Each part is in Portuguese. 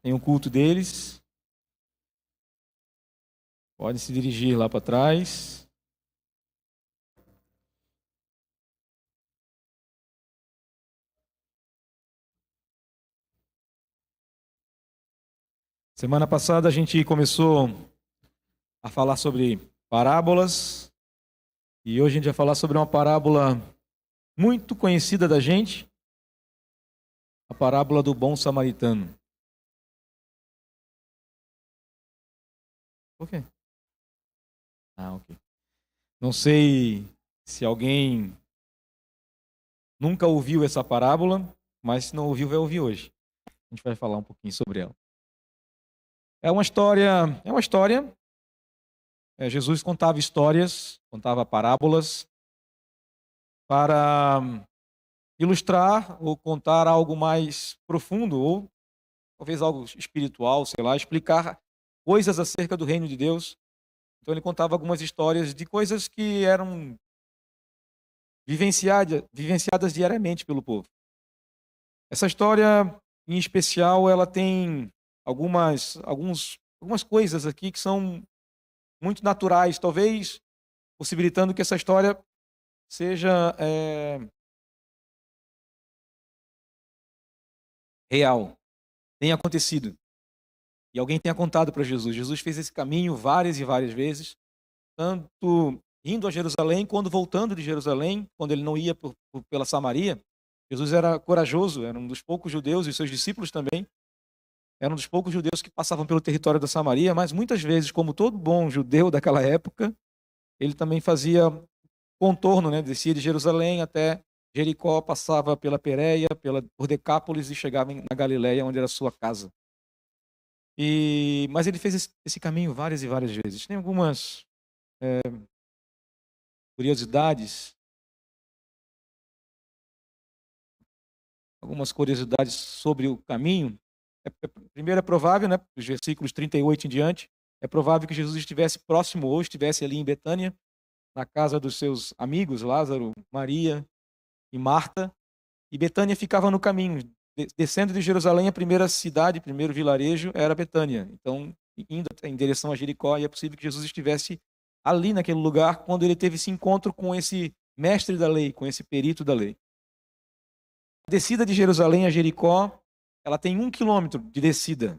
tem o culto deles. Pode se dirigir lá para trás. Semana passada a gente começou a falar sobre parábolas. E hoje a gente vai falar sobre uma parábola muito conhecida da gente, a parábola do bom samaritano. Por quê? Ok. Não sei se alguém nunca ouviu essa parábola, mas se não ouviu, vai ouvir hoje. A gente vai falar um pouquinho sobre ela. É uma história. Jesus contava histórias, contava parábolas para ilustrar ou contar algo mais profundo, ou talvez algo espiritual, sei lá, explicar coisas acerca do reino de Deus. Então ele contava algumas histórias de coisas que eram vivenciadas diariamente pelo povo. Essa história, em especial, ela tem algumas coisas aqui que são muito naturais, talvez possibilitando que essa história seja real, tenha acontecido. E alguém tenha contado para Jesus. Jesus fez esse caminho várias e várias vezes, tanto indo a Jerusalém, quando voltando de Jerusalém, quando ele não ia pela Samaria. Jesus era corajoso, era um dos poucos judeus, e seus discípulos também, eram um dos poucos judeus que passavam pelo território da Samaria, mas muitas vezes, como todo bom judeu daquela época, ele também fazia contorno, né? Descia de Jerusalém até Jericó, passava pela Pérea, por Decápolis e chegava na Galileia, onde era a sua casa. Mas ele fez esse caminho várias e várias vezes. Tem algumas curiosidades sobre o caminho. Primeiro, é provável, né, dos versículos 38 em diante, é provável que Jesus estivesse próximo ou estivesse ali em Betânia, na casa dos seus amigos, Lázaro, Maria e Marta. E Betânia ficava no caminho. Descendo de Jerusalém, a primeira cidade, primeiro vilarejo, era Betânia. Então, indo em direção a Jericó, e é possível que Jesus estivesse ali naquele lugar quando ele teve esse encontro com esse mestre da lei, com esse perito da lei. A descida de Jerusalém a Jericó, ela tem 1 quilômetro de descida.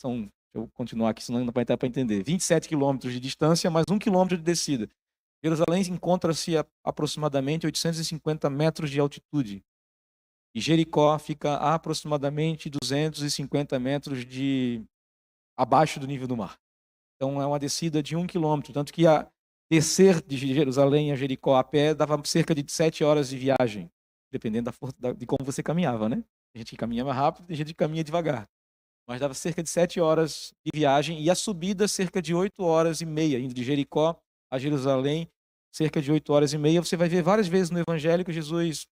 Deixa eu continuar aqui, senão não vai dar para entender. 27 quilômetros de distância, mais 1 quilômetro de descida. Jerusalém encontra-se a aproximadamente 850 metros de altitude. E Jericó fica a aproximadamente 250 metros abaixo do nível do mar. Então é uma descida de 1 quilômetro, tanto que descer de Jerusalém a Jericó a pé dava cerca de 7 horas de viagem, dependendo de como você caminhava, né? A gente caminha mais rápido, a gente caminha devagar. Mas dava cerca de 7 horas de viagem, e a subida cerca de 8 horas e meia, indo de Jericó a Jerusalém, cerca de 8 horas e meia. Você vai ver várias vezes no Evangelho que Jesus,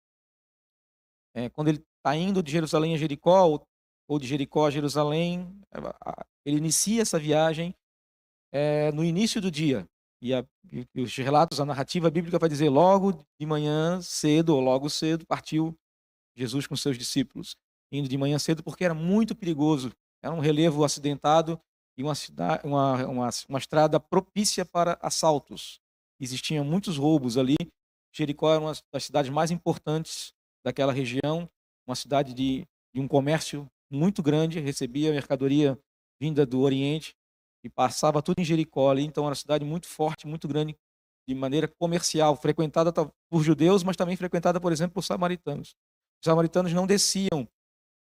quando ele está indo de Jerusalém a Jericó, ou de Jericó a Jerusalém, ele inicia essa viagem no início do dia. E os relatos, a narrativa bíblica vai dizer: logo de manhã cedo, ou logo cedo, partiu Jesus com seus discípulos, indo de manhã cedo, porque era muito perigoso. Era um relevo acidentado e uma estrada propícia para assaltos. Existiam muitos roubos ali. Jericó era uma das cidades mais importantes daquela região, uma cidade de um comércio muito grande, recebia mercadoria vinda do Oriente e passava tudo em Jericó ali. Então era uma cidade muito forte, muito grande, de maneira comercial, frequentada por judeus, mas também frequentada, por exemplo, por samaritanos. Os samaritanos não desciam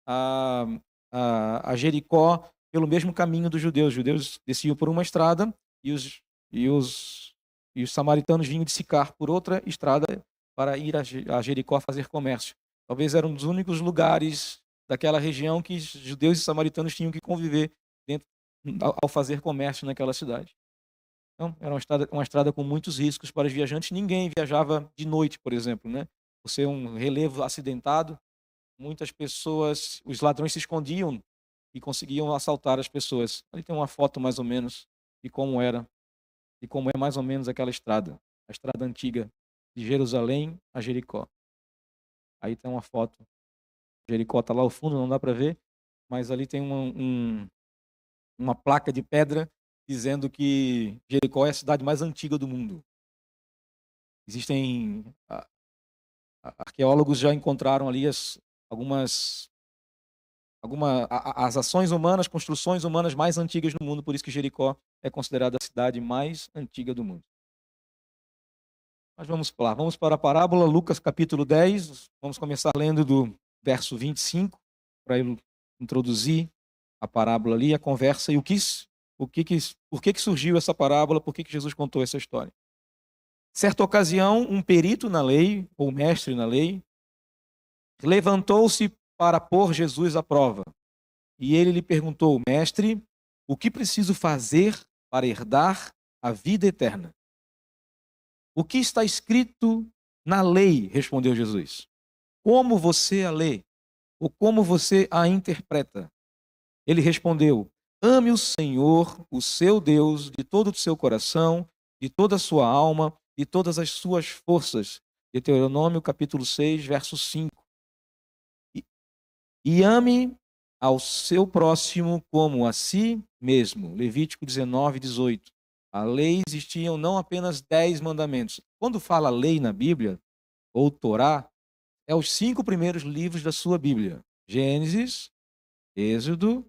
a, a Jericó pelo mesmo caminho dos judeus. Os judeus desciam por uma estrada e os samaritanos vinham de Sicar por outra estrada para ir a Jericó fazer comércio. Talvez era um dos únicos lugares daquela região que judeus e samaritanos tinham que conviver dentro, ao fazer comércio naquela cidade. Então, era uma estrada com muitos riscos para os viajantes. Ninguém viajava de noite, por exemplo, né? Por ser um relevo acidentado, muitas pessoas, os ladrões se escondiam e conseguiam assaltar as pessoas. Ali tem uma foto mais ou menos de como era, e como é mais ou menos aquela estrada, a estrada antiga de Jerusalém a Jericó. Aí tem uma foto. Jericó está lá ao fundo, não dá para ver, mas ali tem uma placa de pedra dizendo que Jericó é a cidade mais antiga do mundo. Existem arqueólogos já encontraram ali as ações humanas, construções humanas mais antigas do mundo, por isso que Jericó é considerada a cidade mais antiga do mundo. Mas vamos lá, vamos para a parábola, Lucas capítulo 10, vamos começar lendo do verso 25, para introduzir a parábola ali, a conversa e por que surgiu essa parábola, por que Jesus contou essa história. Certa ocasião, um perito na lei, ou mestre na lei, levantou-se para pôr Jesus à prova. E ele lhe perguntou: Mestre, o que preciso fazer para herdar a vida eterna? O que está escrito na lei? Respondeu Jesus. Como você a lê? Ou como você a interpreta? Ele respondeu: Ame o Senhor, o seu Deus, de todo o seu coração, de toda a sua alma, de todas as suas forças. Deuteronômio capítulo 6, verso 5. E ame ao seu próximo como a si mesmo. Levítico 19, 18. A lei existiam não apenas 10 mandamentos. Quando fala lei na Bíblia, ou Torá, é os 5 primeiros livros da sua Bíblia. Gênesis, Êxodo,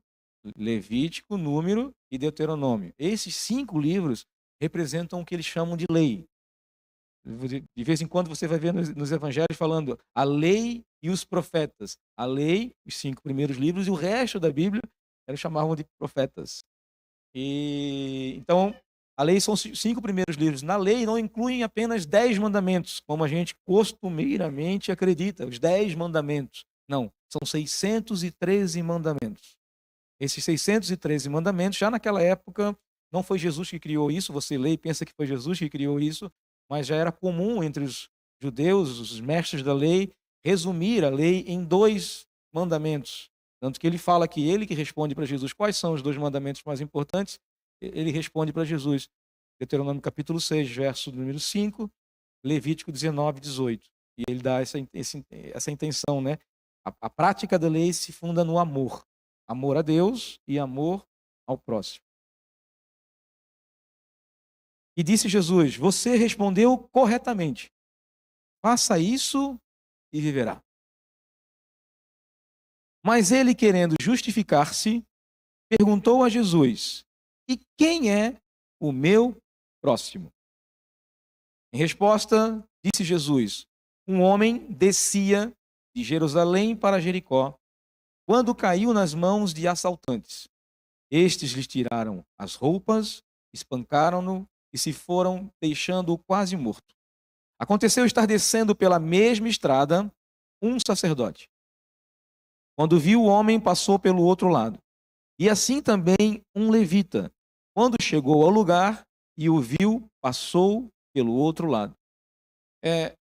Levítico, Número e Deuteronômio. Esses 5 livros representam o que eles chamam de lei. De vez em quando você vai ver nos evangelhos falando a lei e os profetas. A lei, os 5 primeiros livros, e o resto da Bíblia, eles chamavam de profetas. Então, a lei são os 5 primeiros livros. Na lei não incluem apenas 10 mandamentos, como a gente costumeiramente acredita, os 10 mandamentos. Não, são 613 mandamentos. Esses 613 mandamentos, já naquela época, não foi Jesus que criou isso, você lê e pensa que foi Jesus que criou isso, mas já era comum entre os judeus, os mestres da lei, resumir a lei em 2 mandamentos. Tanto que ele fala que ele que responde para Jesus quais são os 2 mandamentos mais importantes, ele responde para Jesus. Deuteronômio capítulo 6, verso número 5, Levítico 19, 18. E ele dá essa intenção, né? A prática da lei se funda no amor. Amor a Deus e amor ao próximo. E disse Jesus: Você respondeu corretamente. Faça isso e viverá. Mas ele, querendo justificar-se, perguntou a Jesus: E quem é o meu próximo? Em resposta, disse Jesus: Um homem descia de Jerusalém para Jericó, quando caiu nas mãos de assaltantes. Estes lhe tiraram as roupas, espancaram-no e se foram, deixando-o quase morto. Aconteceu estar descendo pela mesma estrada um sacerdote. Quando viu o homem, passou pelo outro lado. E assim também um levita. Quando chegou ao lugar e o viu, passou pelo outro lado.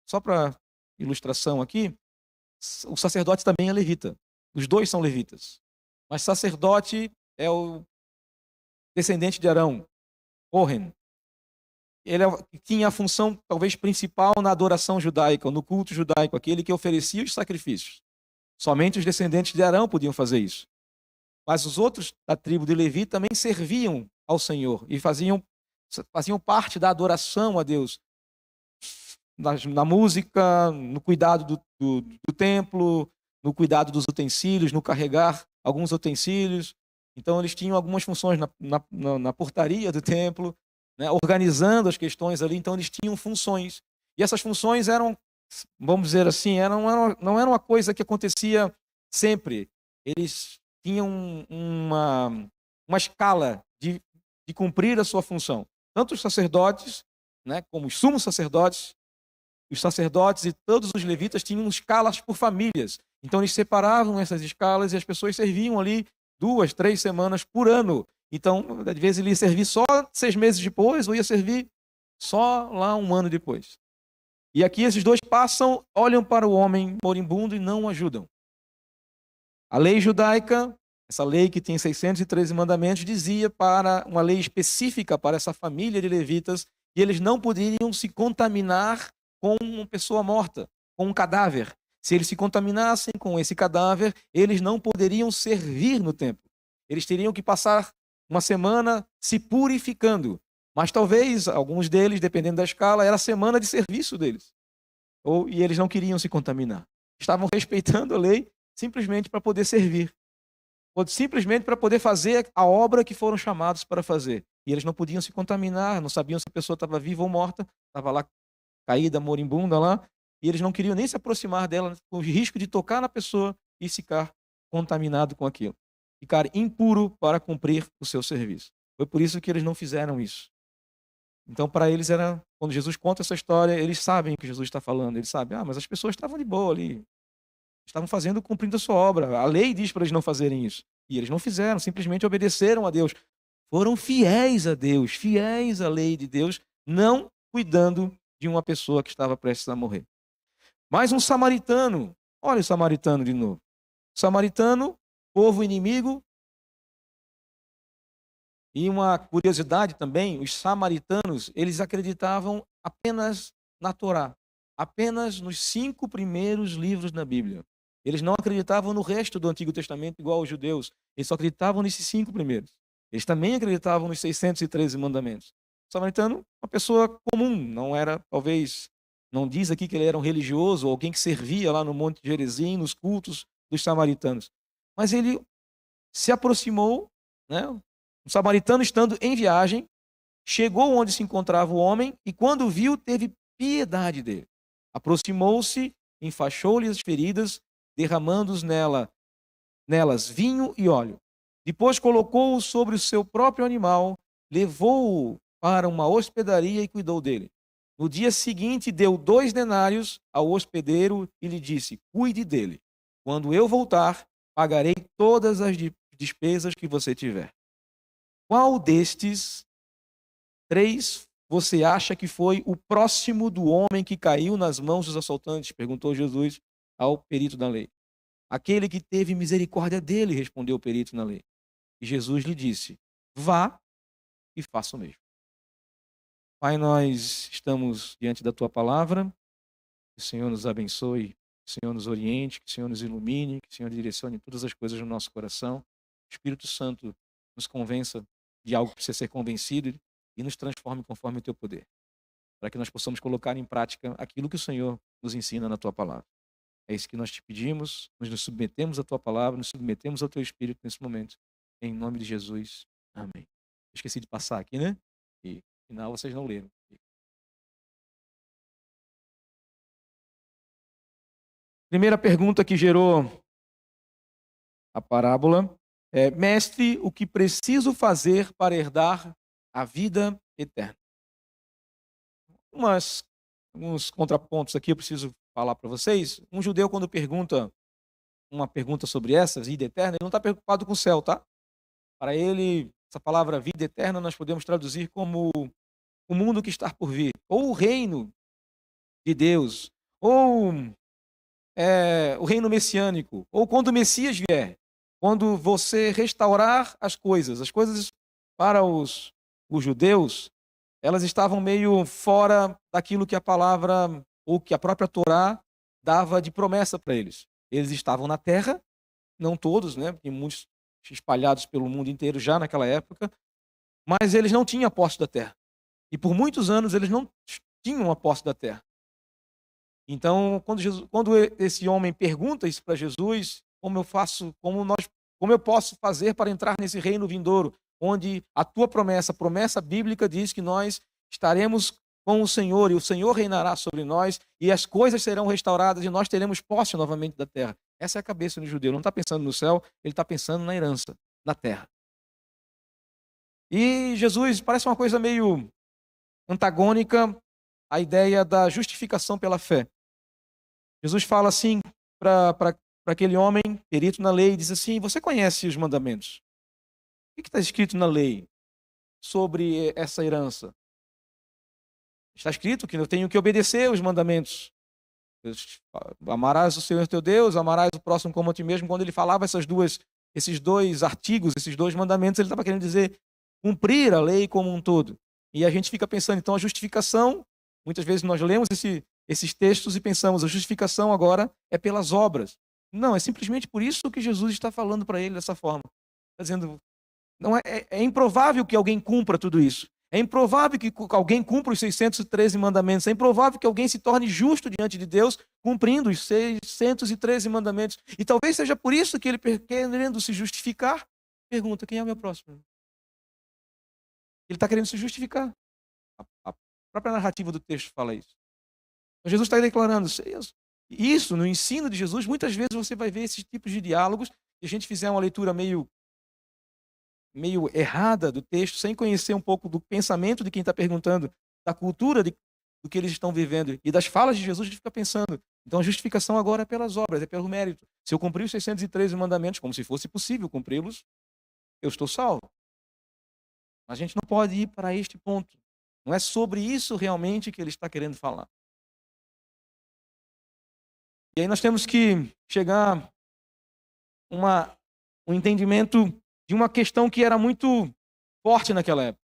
Só para ilustração aqui, o sacerdote também é levita. Os 2 são levitas. Mas sacerdote é o descendente de Arão, Cohen. Ele tinha a função talvez principal na adoração judaica, no culto judaico, aquele que oferecia os sacrifícios. Somente os descendentes de Arão podiam fazer isso. Mas os outros da tribo de Levi também serviam ao Senhor e faziam parte da adoração a Deus. Na música, no cuidado do templo, no cuidado dos utensílios, no carregar alguns utensílios. Então eles tinham algumas funções na portaria do templo, né, organizando as questões ali. Então eles tinham funções. E essas funções eram, vamos dizer assim, não era uma coisa que acontecia sempre. Eles tinham uma escala de cumprir a sua função. Tanto os sacerdotes, né, como os sumos sacerdotes, os sacerdotes e todos os levitas tinham escalas por famílias. Então eles separavam essas escalas e as pessoas serviam ali 2, 3 semanas por ano. Então, às vezes ele ia servir só 6 meses depois, ou ia servir só lá 1 ano depois. E aqui esses 2 passam, olham para o homem moribundo e não o ajudam. A lei judaica, essa lei que tem 613 mandamentos, dizia para uma lei específica para essa família de levitas, e eles não poderiam se contaminar com uma pessoa morta, com um cadáver. Se eles se contaminassem com esse cadáver, eles não poderiam servir no templo. Eles teriam que passar uma semana se purificando. Mas talvez alguns deles, dependendo da escala, era a semana de serviço deles. E eles não queriam se contaminar. Estavam respeitando a lei simplesmente para poder servir. Ou simplesmente para poder fazer a obra que foram chamados para fazer. E eles não podiam se contaminar, não sabiam se a pessoa estava viva ou morta, estava lá caída, moribunda lá, e eles não queriam nem se aproximar dela, com o risco de tocar na pessoa e ficar contaminado com aquilo. Ficar impuro para cumprir o seu serviço. Foi por isso que eles não fizeram isso. Então, para eles era, quando Jesus conta essa história, eles sabem o que Jesus está falando, eles sabem, mas as pessoas estavam de boa ali, estavam fazendo, cumprindo a sua obra. A lei diz para eles não fazerem isso. E eles não fizeram, simplesmente obedeceram a Deus. Foram fiéis a Deus, fiéis à lei de Deus, não cuidando de uma pessoa que estava prestes a morrer. Mas um samaritano, olha o samaritano de novo. Samaritano, povo inimigo. E uma curiosidade também, os samaritanos, eles acreditavam apenas na Torá, apenas nos 5 primeiros livros da Bíblia. Eles não acreditavam no resto do Antigo Testamento igual aos judeus, eles só acreditavam nesses 5 primeiros. Eles também acreditavam nos 613 mandamentos. O samaritano, uma pessoa comum, não era, talvez, não diz aqui que ele era um religioso, ou alguém que servia lá no Monte Gerizim, nos cultos dos samaritanos. Mas ele se aproximou, né? O samaritano, estando em viagem, chegou onde se encontrava o homem e, quando viu, teve piedade dele. Aproximou-se, enfaixou-lhe as feridas, derramando-os nelas vinho e óleo. Depois colocou-o sobre o seu próprio animal, levou-o para uma hospedaria e cuidou dele. No dia seguinte, deu 2 denários ao hospedeiro e lhe disse: cuide dele. Quando eu voltar, pagarei todas as despesas que você tiver. Qual destes 3 você acha que foi o próximo do homem que caiu nas mãos dos assaltantes? Perguntou Jesus ao perito da lei. Aquele que teve misericórdia dele, respondeu o perito na lei. E Jesus lhe disse: vá e faça o mesmo. Pai, nós estamos diante da tua palavra. Que o Senhor nos abençoe, que o Senhor nos oriente, que o Senhor nos ilumine, que o Senhor direcione todas as coisas no nosso coração. O Espírito Santo nos convença de algo que precisa ser convencido e nos transforme conforme o teu poder, para que nós possamos colocar em prática aquilo que o Senhor nos ensina na tua palavra. É isso que nós te pedimos, nos submetemos à tua palavra, nos submetemos ao teu Espírito nesse momento, em nome de Jesus. Amém. Esqueci de passar aqui, né? E no final vocês não leram. Primeira pergunta que gerou a parábola é: mestre, o que preciso fazer para herdar a vida eterna? Alguns contrapontos aqui eu preciso falar para vocês. Um judeu, quando pergunta uma pergunta sobre essa vida eterna, ele não está preocupado com o céu, tá? Para ele, essa palavra vida eterna nós podemos traduzir como o mundo que está por vir, ou o reino de Deus, ou o reino messiânico, ou quando o Messias vier, quando você restaurar as coisas para os judeus, elas estavam meio fora daquilo que a palavra, ou que a própria Torá dava de promessa para eles. Eles estavam na terra, não todos, né? Tem muitos espalhados pelo mundo inteiro já naquela época, mas eles não tinham a posse da terra. E por muitos anos eles não tinham a posse da terra. Então, quando esse homem pergunta isso para Jesus, como eu posso fazer para entrar nesse reino vindouro, onde a tua promessa, a promessa bíblica diz que nós estaremos com o Senhor e o Senhor reinará sobre nós e as coisas serão restauradas e nós teremos posse novamente da terra. Essa é a cabeça do judeu. Não está pensando no céu, ele está pensando na herança, na terra. E Jesus parece uma coisa meio antagônica à ideia da justificação pela fé. Jesus fala assim para aquele homem, perito na lei, diz assim: você conhece os mandamentos? O que está escrito na lei sobre essa herança? Está escrito que eu tenho que obedecer os mandamentos. Amarás o Senhor teu Deus, amarás o próximo como a ti mesmo. Quando ele falava esses dois artigos, esses 2 mandamentos, ele estava querendo dizer cumprir a lei como um todo. E a gente fica pensando, então, a justificação, muitas vezes nós lemos esses textos e pensamos, a justificação agora é pelas obras. Não, é simplesmente por isso que Jesus está falando para ele dessa forma. Está dizendo, não é improvável que alguém cumpra tudo isso. É improvável que alguém cumpra os 613 mandamentos. É improvável que alguém se torne justo diante de Deus cumprindo os 613 mandamentos. E talvez seja por isso que ele, querendo se justificar, pergunta, quem é o meu próximo? Ele está querendo se justificar. A própria narrativa do texto fala isso. Então, Jesus está declarando isso no ensino de Jesus. Muitas vezes você vai ver esses tipos de diálogos. Se a gente fizer uma leitura meio errada do texto, sem conhecer um pouco do pensamento de quem está perguntando, da cultura do que eles estão vivendo e das falas de Jesus, a gente fica pensando, então a justificação agora é pelas obras, é pelo mérito. Se eu cumprir os 613 mandamentos, como se fosse possível cumpri-los, eu estou salvo. Mas a gente não pode ir para este ponto. Não é sobre isso realmente que ele está querendo falar. E aí nós temos que chegar a um entendimento de uma questão que era muito forte naquela época.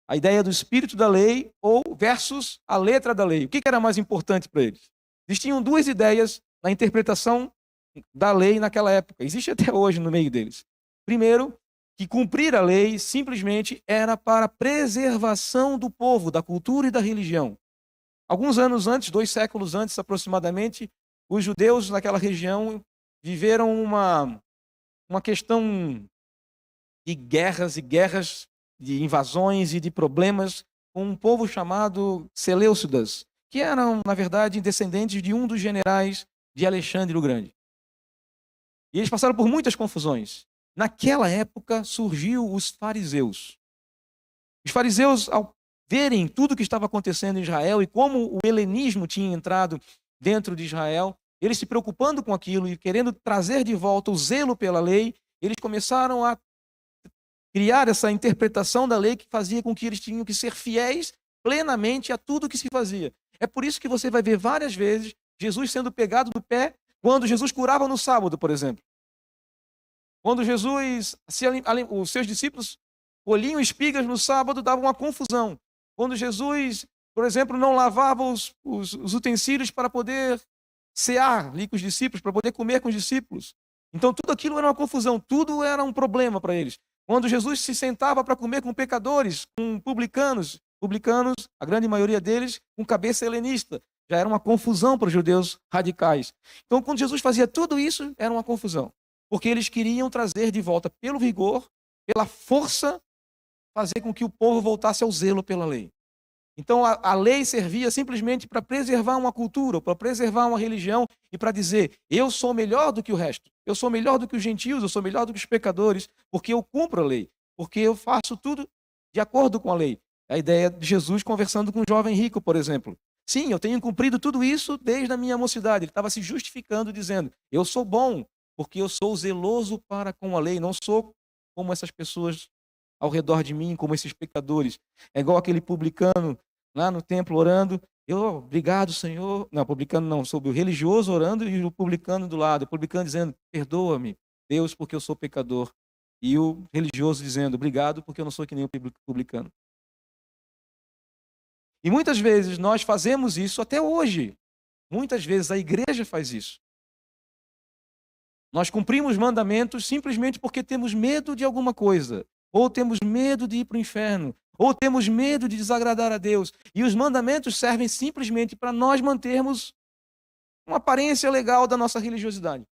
A ideia do espírito da lei ou versus a letra da lei. O que era mais importante para eles? Existiam duas ideias na interpretação da lei naquela época. Existe até hoje no meio deles. Primeiro, que cumprir a lei simplesmente era para preservação do povo, da cultura e da religião. Alguns anos antes, 2 séculos antes aproximadamente, os judeus naquela região viveram uma questão de guerras e guerras, de invasões e de problemas com um povo chamado Seleucidas, que eram, na verdade, descendentes de um dos generais de Alexandre o Grande. E eles passaram por muitas confusões. Naquela época surgiu os fariseus. Os fariseus, ao verem tudo o que estava acontecendo em Israel e como o helenismo tinha entrado dentro de Israel, eles se preocupando com aquilo e querendo trazer de volta o zelo pela lei, eles começaram a criar essa interpretação da lei que fazia com que eles tinham que ser fiéis plenamente a tudo que se fazia. É por isso que você vai ver várias vezes Jesus sendo pegado do pé quando Jesus curava no sábado, por exemplo. Quando Jesus, os seus discípulos colhiam espigas no sábado, dava uma confusão. Quando Jesus, por exemplo, não lavava os utensílios para poder cear ali com os discípulos, para poder comer com os discípulos. Então tudo aquilo era uma confusão, tudo era um problema para eles. Quando Jesus se sentava para comer com pecadores, com publicanos, a grande maioria deles, com cabeça helenista, já era uma confusão para os judeus radicais. Então quando Jesus fazia tudo isso, era uma confusão. Porque eles queriam trazer de volta pelo vigor, pela força, fazer com que o povo voltasse ao zelo pela lei. Então a lei servia simplesmente para preservar uma cultura, para preservar uma religião e para dizer, eu sou melhor do que o resto, eu sou melhor do que os gentios, eu sou melhor do que os pecadores, porque eu cumpro a lei, porque eu faço tudo de acordo com a lei. A ideia de Jesus conversando com um jovem rico, por exemplo. Sim, eu tenho cumprido tudo isso desde a minha mocidade. Ele estava se justificando, dizendo, eu sou bom, porque eu sou zeloso para com a lei, não sou como essas pessoas ao redor de mim, como esses pecadores. É igual aquele publicano lá no templo orando, obrigado, Senhor. Não, publicano não, sobre o religioso orando e o publicano do lado. O publicano dizendo, perdoa-me, Deus, porque eu sou pecador. E o religioso dizendo, obrigado, porque eu não sou que nem o publicano. E muitas vezes nós fazemos isso até hoje. Muitas vezes a igreja faz isso. Nós cumprimos mandamentos simplesmente porque temos medo de alguma coisa. Ou temos medo de ir para o inferno. Ou temos medo de desagradar a Deus. E os mandamentos servem simplesmente para nós mantermos uma aparência legal da nossa religiosidade.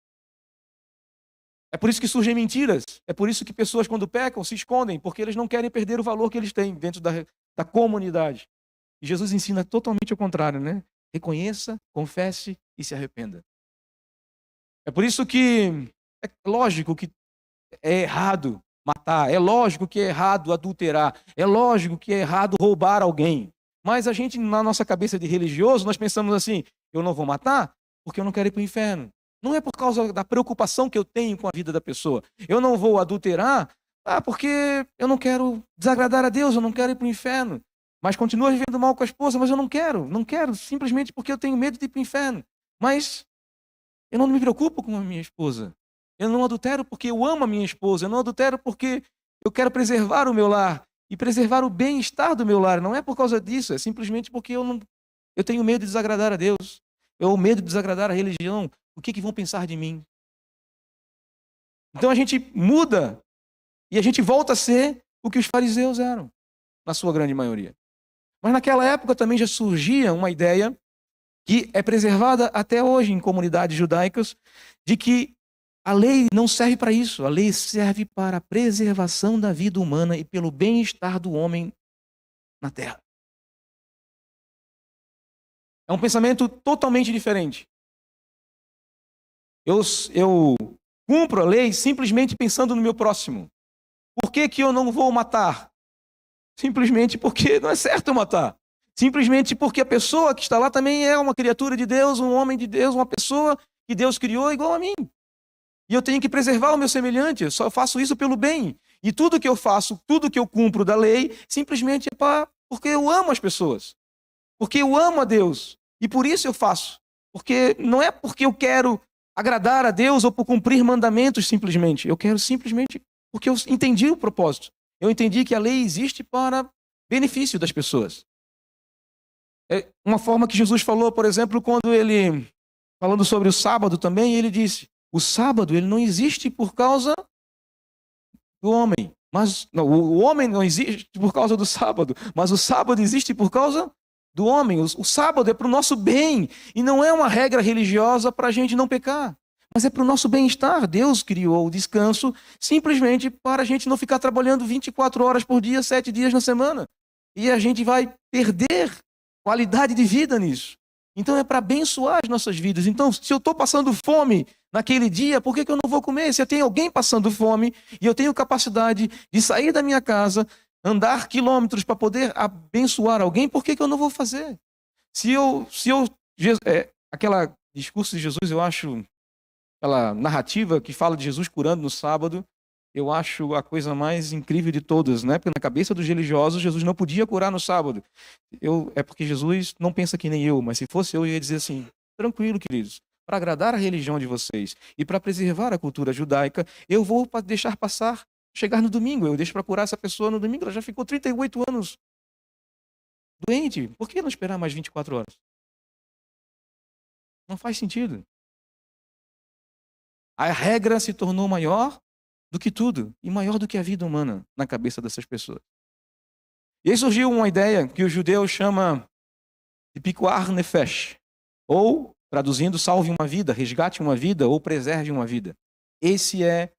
É por isso que surgem mentiras. É por isso que pessoas, quando pecam, se escondem. Porque eles não querem perder o valor que eles têm dentro da comunidade. E Jesus ensina totalmente ao contrário, né? Reconheça, confesse e se arrependa. É por isso que é lógico que é errado matar, é lógico que é errado adulterar, é lógico que é errado roubar alguém. Mas a gente, na nossa cabeça de religioso, nós pensamos assim, eu não vou matar porque eu não quero ir para o inferno. Não é por causa da preocupação que eu tenho com a vida da pessoa. Eu não vou adulterar porque eu não quero desagradar a Deus, eu não quero ir para o inferno. Mas continua vivendo mal com a esposa, mas eu não quero, simplesmente porque eu tenho medo de ir para o inferno. Mas eu não me preocupo com a minha esposa. Eu não adultero porque eu amo a minha esposa. Eu não adultero porque eu quero preservar o meu lar e preservar o bem-estar do meu lar. Não é por causa disso, é simplesmente porque eu Eu tenho medo de desagradar a Deus. Eu tenho medo de desagradar a religião. O que vão pensar de mim? Então a gente muda e a gente volta a ser o que os fariseus eram, na sua grande maioria. Mas naquela época também já surgia uma ideia que é preservada até hoje em comunidades judaicas, de que a lei não serve para isso. A lei serve para a preservação da vida humana e pelo bem-estar do homem na terra. É um pensamento totalmente diferente. Eu cumpro a lei simplesmente pensando no meu próximo. Por que eu não vou matar? Simplesmente porque não é certo eu matar. Simplesmente porque a pessoa que está lá também é uma criatura de Deus, um homem de Deus, uma pessoa que Deus criou igual a mim. E eu tenho que preservar o meu semelhante, eu só faço isso pelo bem. E tudo que eu faço, tudo que eu cumpro da lei, simplesmente é porque eu amo as pessoas. Porque eu amo a Deus. E por isso eu faço. Porque não é porque eu quero agradar a Deus ou por cumprir mandamentos simplesmente. Eu quero simplesmente porque eu entendi o propósito. Eu entendi que a lei existe para benefício das pessoas. É uma forma que Jesus falou, por exemplo, quando ele, falando sobre o sábado também, ele disse, o sábado ele não existe por causa do homem. Mas não, o homem não existe por causa do sábado, mas o sábado existe por causa do homem. O sábado é para o nosso bem e não é uma regra religiosa para a gente não pecar, mas é para o nosso bem-estar. Deus criou o descanso simplesmente para a gente não ficar trabalhando 24 horas por dia, 7 dias na semana. E a gente vai perder qualidade de vida nisso. Então é para abençoar as nossas vidas. Então, se eu estou passando fome naquele dia, por que eu não vou comer? Se eu tenho alguém passando fome e eu tenho capacidade de sair da minha casa, andar quilômetros para poder abençoar alguém, por que eu não vou fazer? Aquela discurso de Jesus, eu acho, aquela narrativa que fala de Jesus curando no sábado, eu acho a coisa mais incrível de todas, né? Porque na cabeça dos religiosos, Jesus não podia curar no sábado. É porque Jesus não pensa que nem eu, mas se fosse eu ia dizer assim, tranquilo, queridos, para agradar a religião de vocês e para preservar a cultura judaica, eu vou deixar passar, chegar no domingo, eu deixo para curar essa pessoa no domingo, ela já ficou 38 anos doente, por que não esperar mais 24 horas? Não faz sentido. A regra se tornou maior do que tudo, e maior do que a vida humana na cabeça dessas pessoas. E aí surgiu uma ideia que o judeu chama de pikuar nefesh, ou, traduzindo, salve uma vida, resgate uma vida, ou preserve uma vida. Esse é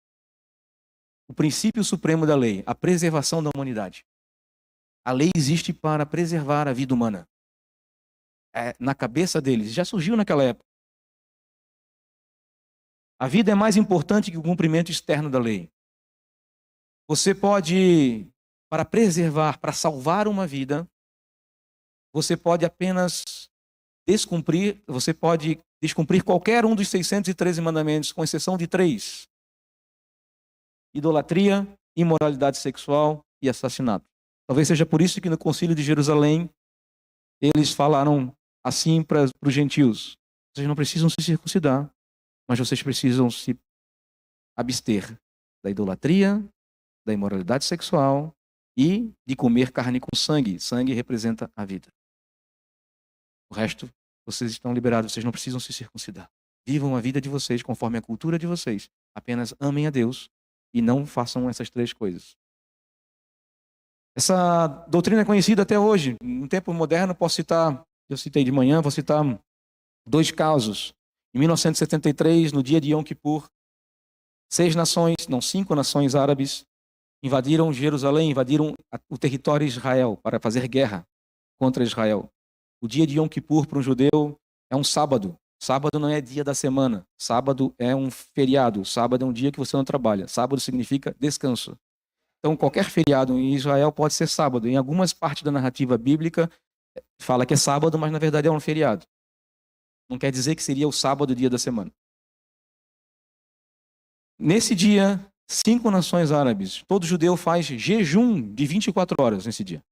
o princípio supremo da lei, a preservação da humanidade. A lei existe para preservar a vida humana. Na cabeça deles, já surgiu naquela época. A vida é mais importante que o cumprimento externo da lei. Você pode, para preservar, para salvar uma vida, você pode apenas você pode descumprir qualquer um dos 613 mandamentos, com exceção de 3. Idolatria, imoralidade sexual e assassinato. Talvez seja por isso que no Concílio de Jerusalém, eles falaram assim para os gentios: vocês não precisam se circuncidar, mas vocês precisam se abster da idolatria, da imoralidade sexual e de comer carne com sangue. Sangue representa a vida. O resto, vocês estão liberados, vocês não precisam se circuncidar. Vivam a vida de vocês conforme a cultura de vocês. Apenas amem a Deus e não façam essas 3 coisas. Essa doutrina é conhecida até hoje. No tempo moderno, eu citei de manhã, vou citar 2 casos. Em 1973, no dia de Yom Kippur, 5 nações árabes invadiram Jerusalém, invadiram o território de Israel para fazer guerra contra Israel. O dia de Yom Kippur para um judeu é um sábado. Sábado não é dia da semana. Sábado é um feriado. Sábado é um dia que você não trabalha. Sábado significa descanso. Então, qualquer feriado em Israel pode ser sábado. Em algumas partes da narrativa bíblica, fala que é sábado, mas na verdade é um feriado. Não quer dizer que seria o sábado, dia da semana. Nesse dia, 5 nações árabes, todo judeu faz jejum de 24 horas nesse dia.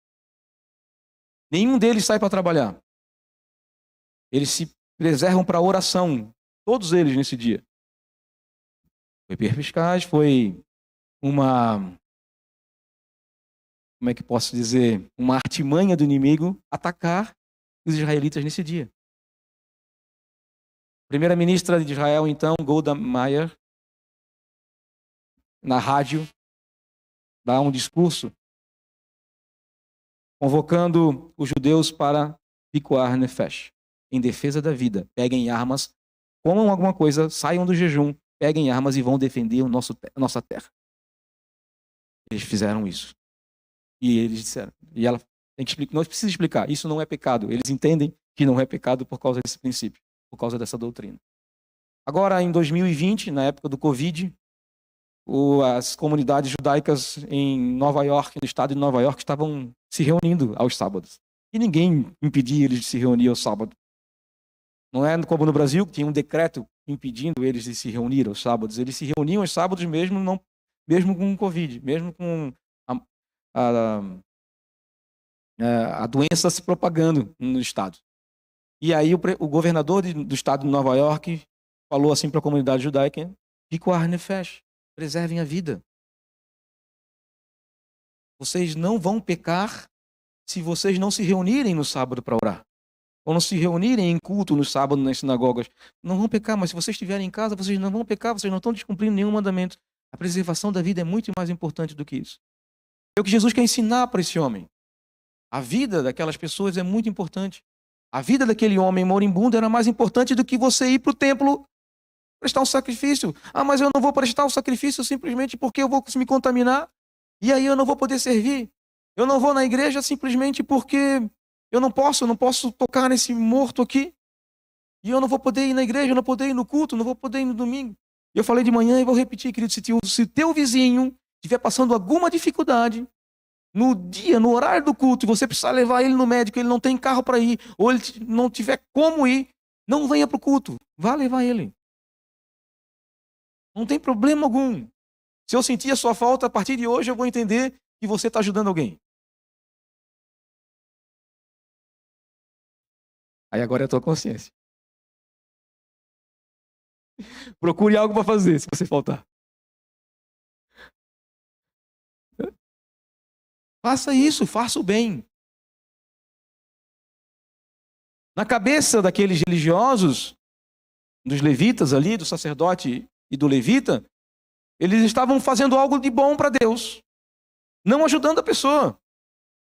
Nenhum deles sai para trabalhar. Eles se preservam para oração, todos eles nesse dia. Foi perspicaz, foi uma artimanha do inimigo atacar os israelitas nesse dia. Primeira-ministra de Israel, então, Golda Meir, na rádio, dá um discurso convocando os judeus para Pikuar Nefesh, em defesa da vida. Peguem armas, comam alguma coisa, saiam do jejum, peguem armas e vão defender a nossa terra. Eles fizeram isso. E eles disseram, e ela tem que explicar, não precisa explicar, isso não é pecado. Eles entendem que não é pecado por causa desse princípio, por causa dessa doutrina. Agora, em 2020, na época do Covid, as comunidades judaicas em Nova York, no estado de Nova York, estavam se reunindo aos sábados. E ninguém impedia eles de se reunir ao sábado. Não é como no Brasil, que tinha um decreto impedindo eles de se reunir aos sábados. Eles se reuniam aos sábados mesmo com o Covid, mesmo com a doença se propagando no estado. E aí o governador do estado de Nova York falou assim para a comunidade judaica: Pikuar Nefesh, preservem a vida. Vocês não vão pecar se vocês não se reunirem no sábado para orar. Ou não se reunirem em culto no sábado nas sinagogas. Não vão pecar, mas se vocês estiverem em casa, vocês não vão pecar, vocês não estão descumprindo nenhum mandamento. A preservação da vida é muito mais importante do que isso. É o que Jesus quer ensinar para esse homem. A vida daquelas pessoas é muito importante. A vida daquele homem moribundo era mais importante do que você ir para o templo prestar um sacrifício. Ah, mas eu não vou prestar o sacrifício simplesmente porque eu vou me contaminar. E aí eu não vou poder servir. Eu não vou na igreja simplesmente porque eu não posso tocar nesse morto aqui. E eu não vou poder ir na igreja, eu não vou poder ir no culto, não vou poder ir no domingo. Eu falei de manhã e vou repetir, querido, se teu vizinho estiver passando alguma dificuldade, no horário do culto, e você precisar levar ele no médico, ele não tem carro para ir, ou ele não tiver como ir, não venha para o culto, vá levar ele. Não tem problema algum. Se eu sentir a sua falta, a partir de hoje eu vou entender que você está ajudando alguém. Aí agora é a tua consciência. Procure algo para fazer se você faltar. Faça isso, faça o bem. Na cabeça daqueles religiosos, dos levitas ali, do sacerdote e do levita, eles estavam fazendo algo de bom para Deus, não ajudando a pessoa.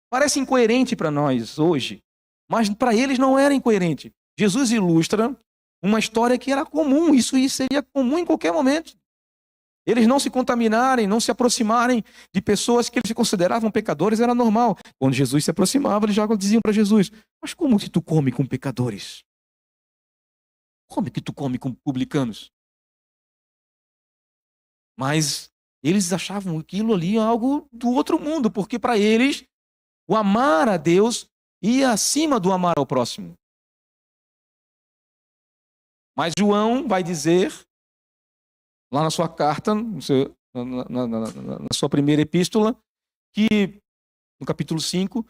Parece incoerente para nós hoje, mas para eles não era incoerente. Jesus ilustra uma história que era comum, isso seria comum em qualquer momento. Eles não se contaminarem, não se aproximarem de pessoas que eles consideravam pecadores, era normal. Quando Jesus se aproximava, eles já diziam para Jesus: mas como que tu come com pecadores? Como que tu come com publicanos? Mas eles achavam aquilo ali algo do outro mundo, porque para eles o amar a Deus ia acima do amar ao próximo. Mas João vai dizer, lá na sua carta, na sua primeira epístola, que, no capítulo 5,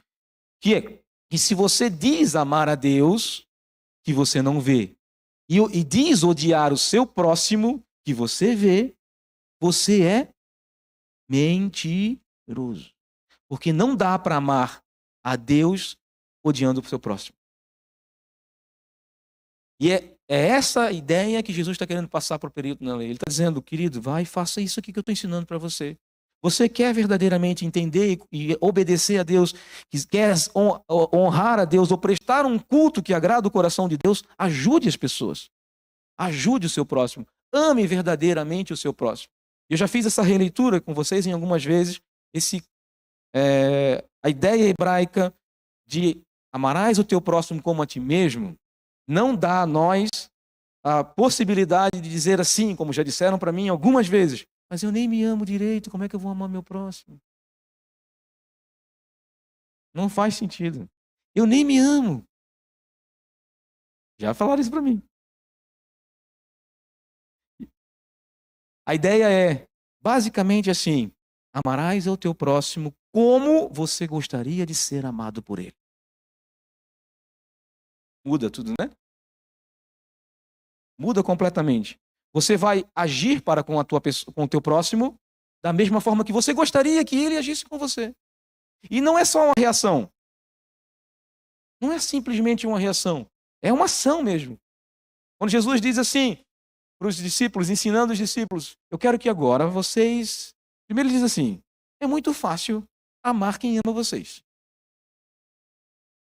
que se você diz amar a Deus, que você não vê, e diz odiar o seu próximo, que você vê, você é mentiroso. Porque não dá para amar a Deus odiando o seu próximo. E é essa ideia que Jesus está querendo passar para o período na lei. Ele está dizendo: querido, vai e faça isso aqui que eu estou ensinando para você. Você quer verdadeiramente entender e obedecer a Deus, quer honrar a Deus ou prestar um culto que agrada o coração de Deus, ajude as pessoas. Ajude o seu próximo. Ame verdadeiramente o seu próximo. Eu já fiz essa releitura com vocês em algumas vezes. A ideia hebraica de amarás o teu próximo como a ti mesmo não dá a nós a possibilidade de dizer assim, como já disseram para mim algumas vezes: mas eu nem me amo direito, como é que eu vou amar meu próximo? Não faz sentido. Eu nem me amo. Já falaram isso para mim. A ideia é basicamente assim: amarás ao teu próximo como você gostaria de ser amado por ele. Muda tudo, né? Muda completamente. Você vai agir para com o teu próximo da mesma forma que você gostaria que ele agisse com você. E não é só uma reação. Não é simplesmente uma reação, é uma ação mesmo. Quando Jesus diz assim para os discípulos, ensinando os discípulos, eu quero que agora vocês... Primeiro ele diz assim, é muito fácil amar quem ama vocês.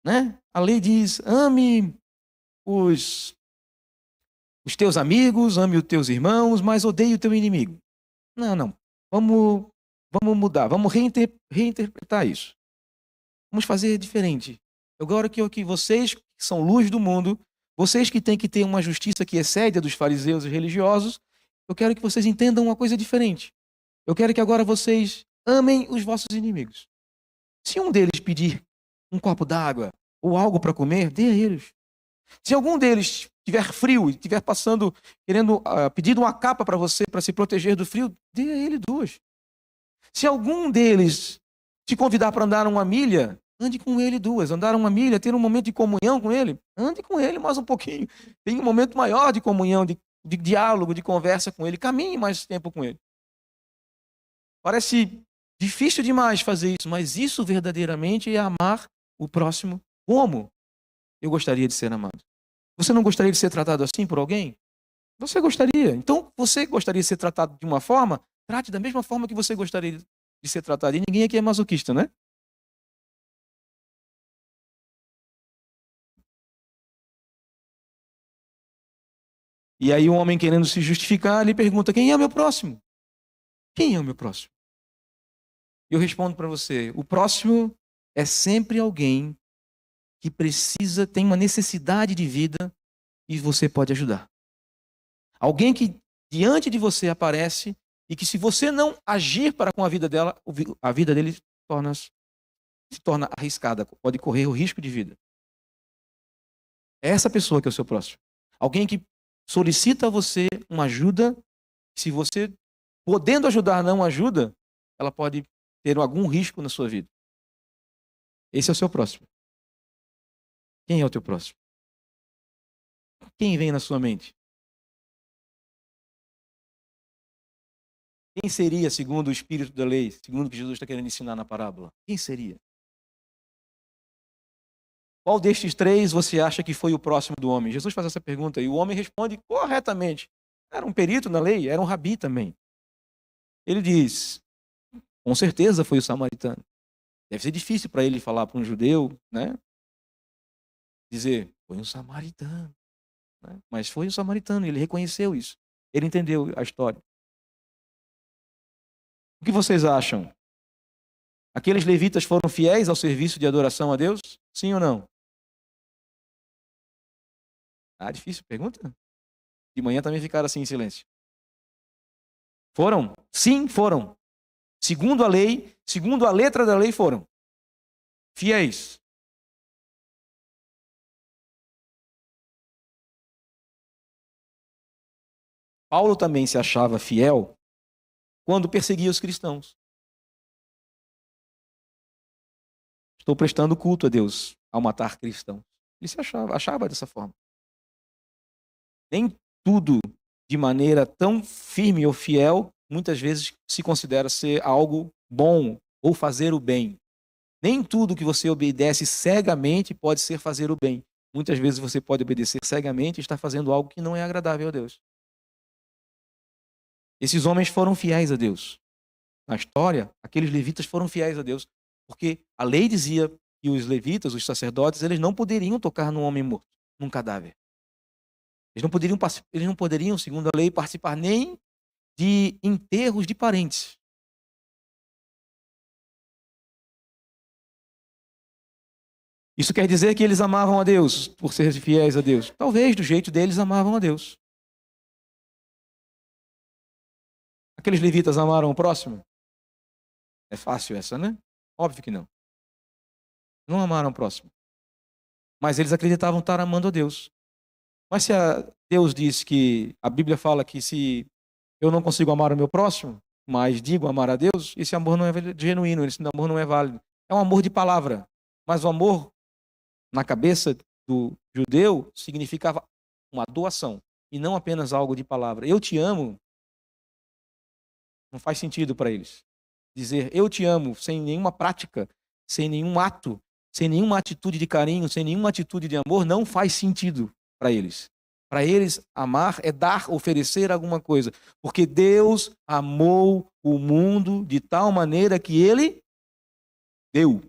Né? A lei diz, ame os teus amigos, ame os teus irmãos, mas odeie o teu inimigo. Não. Vamos mudar, vamos reinterpretar isso. Vamos fazer diferente. Agora que vocês que são luz do mundo, vocês que têm que ter uma justiça que excede a dos fariseus e religiosos, eu quero que vocês entendam uma coisa diferente. Eu quero que agora vocês amem os vossos inimigos. Se um deles pedir um copo d'água ou algo para comer, dê a eles. Se algum deles tiver frio e estiver passando, pedindo uma capa para você, para se proteger do frio, dê a ele 2. Se algum deles te convidar para andar uma milha, ande com ele 2. Andar uma milha, ter um momento de comunhão com ele, ande com ele mais um pouquinho. Tenha um momento maior de comunhão, de diálogo, de conversa com ele. Caminhe mais tempo com ele. Parece difícil demais fazer isso, mas isso verdadeiramente é amar o próximo como eu gostaria de ser amado. Você não gostaria de ser tratado assim por alguém? Você gostaria. Então, você gostaria de ser tratado de uma forma, trate da mesma forma que você gostaria de ser tratado. E ninguém aqui é masoquista, né? E aí o homem querendo se justificar, ele pergunta, quem é o meu próximo? Quem é o meu próximo? Eu respondo para você, o próximo é sempre alguém que precisa, tem uma necessidade de vida e você pode ajudar. Alguém que diante de você aparece e que se você não agir para com a vida dela, a vida dele se torna arriscada, pode correr o risco de vida. É essa pessoa que é o seu próximo. Alguém que solicita a você uma ajuda, se você, podendo ajudar, não ajuda, ela pode ter algum risco na sua vida. Esse é o seu próximo. Quem é o teu próximo? Quem vem na sua mente? Quem seria, segundo o espírito da lei, segundo o que Jesus está querendo ensinar na parábola? Quem seria? Qual destes 3 você acha que foi o próximo do homem? Jesus faz essa pergunta e o homem responde corretamente. Era um perito na lei, era um rabi também. Ele diz, com certeza foi o samaritano. Deve ser difícil para ele falar para um judeu, né? Dizer, foi um samaritano. Né? Mas foi o samaritano, ele reconheceu isso. Ele entendeu a história. O que vocês acham? Aqueles levitas foram fiéis ao serviço de adoração a Deus? Sim ou não? Ah, difícil pergunta. De manhã também ficaram assim em silêncio. Foram? Sim, foram. Segundo a lei, segundo a letra da lei, foram fiéis. Paulo também se achava fiel quando perseguia os cristãos. Estou prestando culto a Deus ao matar cristãos. Ele se achava dessa forma. Nem tudo de maneira tão firme ou fiel, muitas vezes se considera ser algo bom ou fazer o bem. Nem tudo que você obedece cegamente pode ser fazer o bem. Muitas vezes você pode obedecer cegamente e estar fazendo algo que não é agradável a Deus. Esses homens foram fiéis a Deus. Na história, aqueles levitas foram fiéis a Deus, porque a lei dizia que os levitas, os sacerdotes, eles não poderiam tocar num homem morto, num cadáver. Eles não poderiam, segundo a lei, participar nem de enterros de parentes. Isso quer dizer que eles amavam a Deus por ser fiéis a Deus? Talvez, do jeito deles, amavam a Deus. Aqueles levitas amaram o próximo? É fácil essa, né? Óbvio que não. Não amaram o próximo. Mas eles acreditavam estar amando a Deus. Mas se Deus diz que, a Bíblia fala que se eu não consigo amar o meu próximo, mas digo amar a Deus, esse amor não é genuíno, esse amor não é válido. É um amor de palavra. Mas o amor, na cabeça do judeu, significava uma doação. E não apenas algo de palavra. Eu te amo, não faz sentido para eles. Dizer eu te amo sem nenhuma prática, sem nenhum ato, sem nenhuma atitude de carinho, sem nenhuma atitude de amor, não faz sentido para eles. Para eles, amar é dar, oferecer alguma coisa. Porque Deus amou o mundo de tal maneira que Ele deu.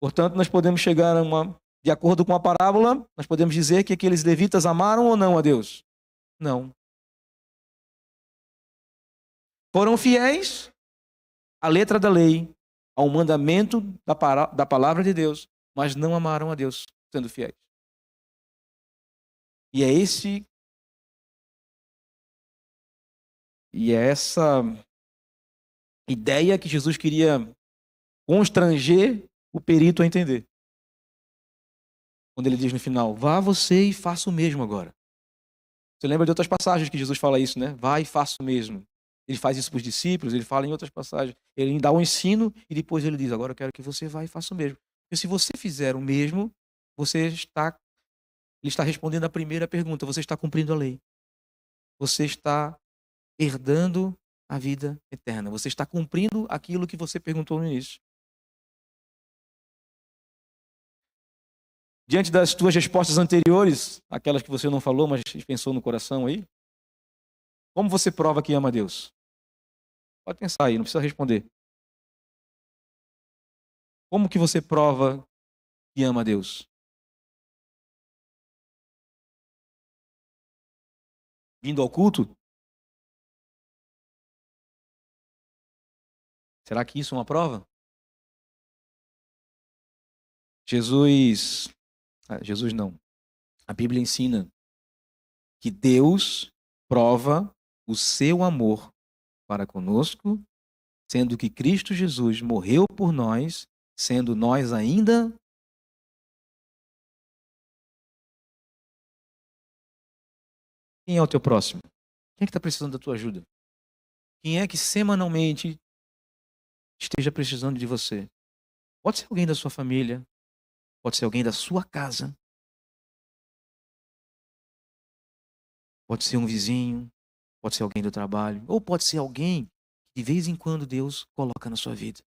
Portanto, nós podemos chegar a de acordo com a parábola, nós podemos dizer que aqueles levitas amaram ou não a Deus? Não. Foram fiéis à letra da lei, ao mandamento da palavra de Deus, mas não amaram a Deus sendo fiéis. E é essa ideia que Jesus queria constranger o perito a entender. Quando ele diz no final, vá você e faça o mesmo agora. Você lembra de outras passagens que Jesus fala isso, né? Vá e faça o mesmo. Ele faz isso para os discípulos, ele fala em outras passagens. Ele dá um ensino e depois ele diz, agora eu quero que você vá e faça o mesmo. Porque se você fizer o mesmo, ele está respondendo a primeira pergunta, você está cumprindo a lei. Você está herdando a vida eterna. Você está cumprindo aquilo que você perguntou no início. Diante das tuas respostas anteriores, aquelas que você não falou, mas pensou no coração aí, como você prova que ama a Deus? Pode pensar aí, não precisa responder. Como que você prova que ama a Deus? Vindo ao culto? Será que isso é uma prova? Jesus não. A Bíblia ensina que Deus prova o seu amor para conosco, sendo que Cristo Jesus morreu por nós, sendo nós ainda. Quem é o teu próximo? Quem é que está precisando da tua ajuda? Quem é que semanalmente esteja precisando de você? Pode ser alguém da sua família, pode ser alguém da sua casa, pode ser um vizinho, pode ser alguém do trabalho, ou pode ser alguém que de vez em quando Deus coloca na sua vida.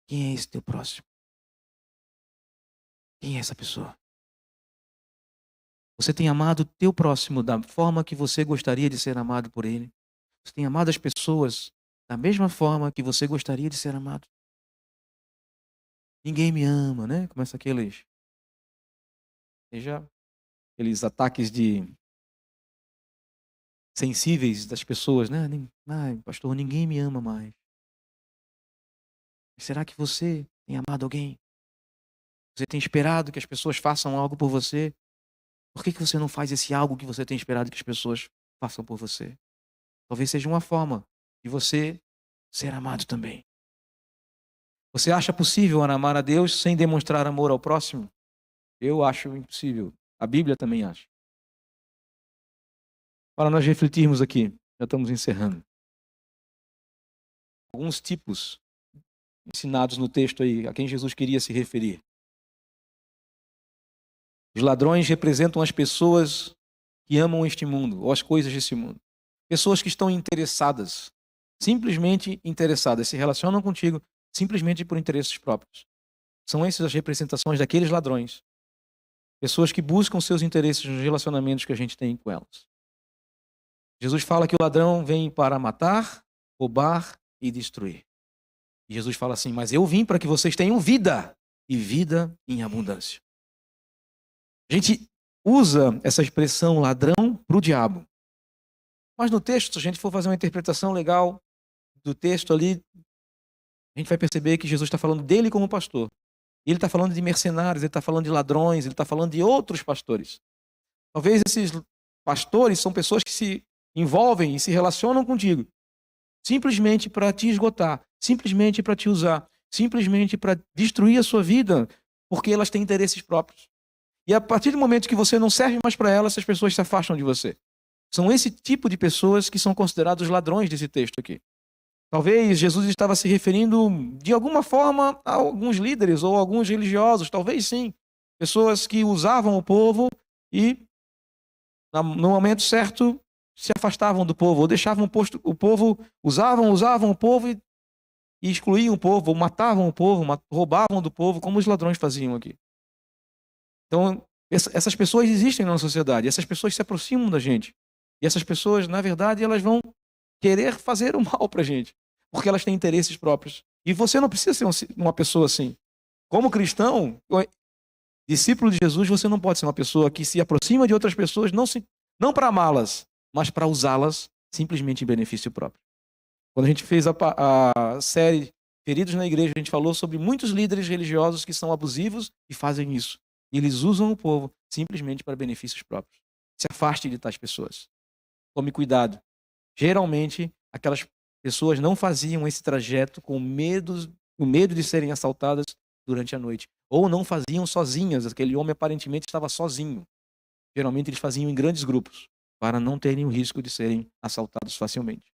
Quem é esse teu próximo? Quem é essa pessoa? Você tem amado o teu próximo da forma que você gostaria de ser amado por ele? Você tem amado as pessoas da mesma forma que você gostaria de ser amado? Ninguém me ama, né? Começa aqueles ataques de sensíveis das pessoas, né? Ai, pastor, ninguém me ama mais. Será que você tem amado alguém? Você tem esperado que as pessoas façam algo por você? Por que você não faz esse algo que você tem esperado que as pessoas façam por você? Talvez seja uma forma de você ser amado também. Você acha possível amar a Deus sem demonstrar amor ao próximo? Eu acho impossível. A Bíblia também acha. Para nós refletirmos aqui, já estamos encerrando. Alguns tipos ensinados no texto aí, a quem Jesus queria se referir. Os ladrões representam as pessoas que amam este mundo, ou as coisas desse mundo. Pessoas que estão interessadas, simplesmente interessadas, se relacionam contigo simplesmente por interesses próprios. São essas as representações daqueles ladrões. Pessoas que buscam seus interesses nos relacionamentos que a gente tem com elas. Jesus fala que o ladrão vem para matar, roubar e destruir. E Jesus fala assim, mas eu vim para que vocês tenham vida, e vida em abundância. A gente usa essa expressão ladrão para o diabo. Mas no texto, se a gente for fazer uma interpretação legal do texto ali, a gente vai perceber que Jesus está falando dele como pastor. Ele está falando de mercenários, ele está falando de ladrões, ele está falando de outros pastores. Talvez esses pastores são pessoas que se envolvem e se relacionam contigo simplesmente para te esgotar, simplesmente para te usar, simplesmente para destruir a sua vida, porque elas têm interesses próprios. E a partir do momento que você não serve mais para elas, essas pessoas se afastam de você. São esse tipo de pessoas que são considerados ladrões desse texto aqui. Talvez Jesus estava se referindo, de alguma forma, a alguns líderes ou alguns religiosos, talvez sim. Pessoas que usavam o povo e, no momento certo, se afastavam do povo, ou deixavam o povo, usavam o povo e excluíam o povo, ou matavam o povo, roubavam do povo, como os ladrões faziam aqui. Então, essas pessoas existem na sociedade, essas pessoas se aproximam da gente. E essas pessoas, na verdade, elas vão querer fazer o mal para a gente, porque elas têm interesses próprios. E você não precisa ser uma pessoa assim. Como cristão, discípulo de Jesus, você não pode ser uma pessoa que se aproxima de outras pessoas, não para amá-las, mas para usá-las simplesmente em benefício próprio. Quando a gente fez a série Feridos na Igreja, a gente falou sobre muitos líderes religiosos que são abusivos e fazem isso. E eles usam o povo simplesmente para benefícios próprios. Se afaste de tais pessoas. Tome cuidado. Geralmente, aquelas pessoas não faziam esse trajeto com medo de serem assaltadas durante a noite. Ou não faziam sozinhas. Aquele homem aparentemente estava sozinho. Geralmente eles faziam em grandes grupos, para não terem o risco de serem assaltados facilmente.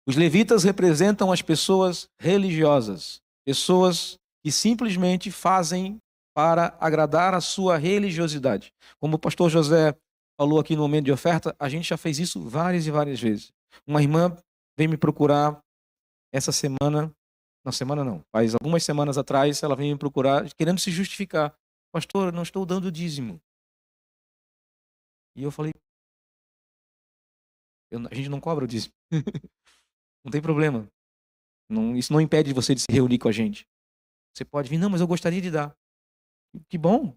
Os levitas representam as pessoas religiosas, pessoas que simplesmente fazem para agradar a sua religiosidade. Como o pastor José falou aqui no momento de oferta, a gente já fez isso várias e várias vezes. Uma irmã veio me procurar essa semana, faz algumas semanas atrás, ela veio me procurar querendo se justificar. Pastor, eu não estou dando dízimo. E eu falei, a gente não cobra o dízimo. Não tem problema. Isso não impede você de se reunir com a gente. Você pode vir, não, mas eu gostaria de dar. Que bom.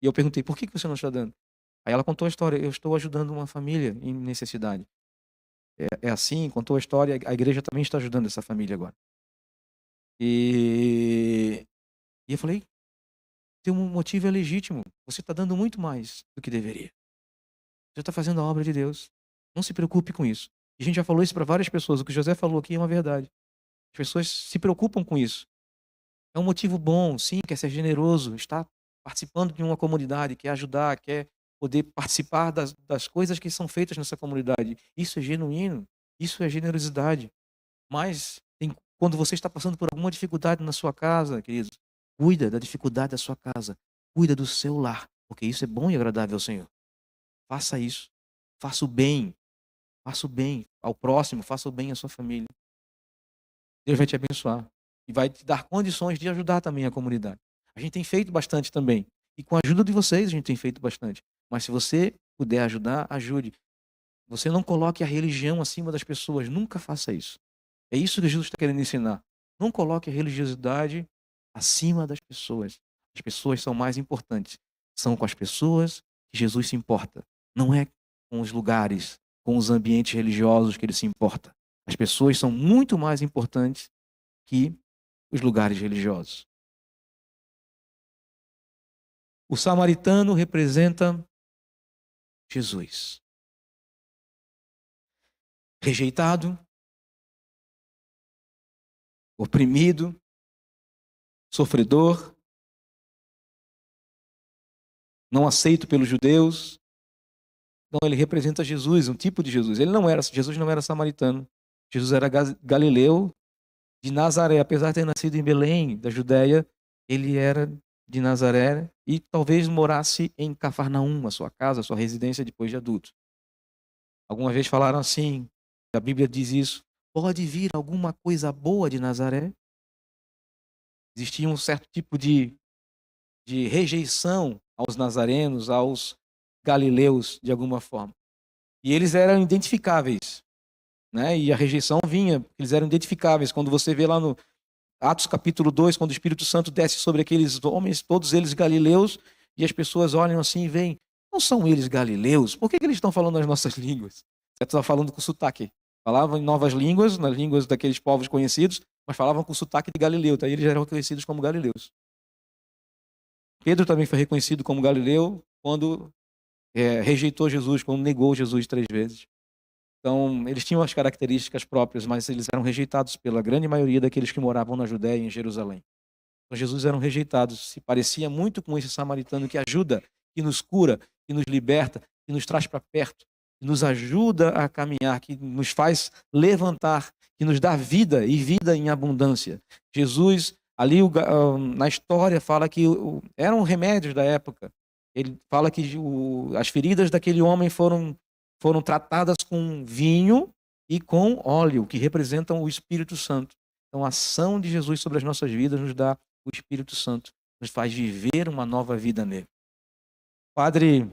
E eu perguntei, por que você não está dando? Aí ela contou a história, eu estou ajudando uma família em necessidade. É assim, contou a história, a igreja também está ajudando essa família agora. E eu falei, tem um motivo legítimo. Você está dando muito mais do que deveria. Você está fazendo a obra de Deus. Não se preocupe com isso. E a gente já falou isso para várias pessoas. O que o José falou aqui é uma verdade. As pessoas se preocupam com isso. É um motivo bom, sim, quer ser generoso, está participando de uma comunidade, quer ajudar, quer poder participar das coisas que são feitas nessa comunidade. Isso é genuíno, isso é generosidade. Mas quando você está passando por alguma dificuldade na sua casa, queridos, cuida da dificuldade da sua casa, cuida do seu lar, porque isso é bom e agradável ao Senhor. Faça isso, faça o bem ao próximo, faça o bem à sua família. Deus vai te abençoar e vai te dar condições de ajudar também a comunidade. A gente tem feito bastante também. E com a ajuda de vocês a gente tem feito bastante. Mas se você puder ajudar, ajude. Você não coloque a religião acima das pessoas. Nunca faça isso. É isso que Jesus está querendo ensinar. Não coloque a religiosidade acima das pessoas. As pessoas são mais importantes. São com as pessoas que Jesus se importa. Não é com os lugares, com os ambientes religiosos que ele se importa. As pessoas são muito mais importantes que os lugares religiosos. O samaritano representa Jesus. Rejeitado, oprimido, sofredor, não aceito pelos judeus. Então ele representa Jesus, um tipo de Jesus. Jesus não era samaritano. Jesus era galileu de Nazaré, apesar de ter nascido em Belém, da Judéia, ele era de Nazaré e talvez morasse em Cafarnaum, a sua casa, a sua residência depois de adulto. Alguma vez falaram assim, a Bíblia diz isso, pode vir alguma coisa boa de Nazaré? Existia um certo tipo de rejeição aos nazarenos, aos galileus, de alguma forma. E eles eram identificáveis, né? E a rejeição vinha, eles eram identificáveis. Quando você vê lá no Atos capítulo 2, quando o Espírito Santo desce sobre aqueles homens, todos eles galileus, e as pessoas olham assim e veem, não são eles galileus? Por que eles estão falando as nossas línguas? Você está falando com sotaque. Falavam em novas línguas, nas línguas daqueles povos conhecidos, mas falavam com sotaque de galileu, tá? E eles eram reconhecidos como galileus. Pedro também foi reconhecido como galileu quando rejeitou Jesus, quando negou Jesus 3 vezes. Então, eles tinham as características próprias, mas eles eram rejeitados pela grande maioria daqueles que moravam na Judéia e em Jerusalém. Então, Jesus eram rejeitados. Se parecia muito com esse samaritano que ajuda, que nos cura, que nos liberta, que nos traz para perto, que nos ajuda a caminhar, que nos faz levantar, que nos dá vida e vida em abundância. Jesus, ali na história, fala que eram remédios da época. Ele fala que as feridas daquele homem foram tratadas com vinho e com óleo, que representam o Espírito Santo. Então, a ação de Jesus sobre as nossas vidas nos dá o Espírito Santo, nos faz viver uma nova vida nele. Padre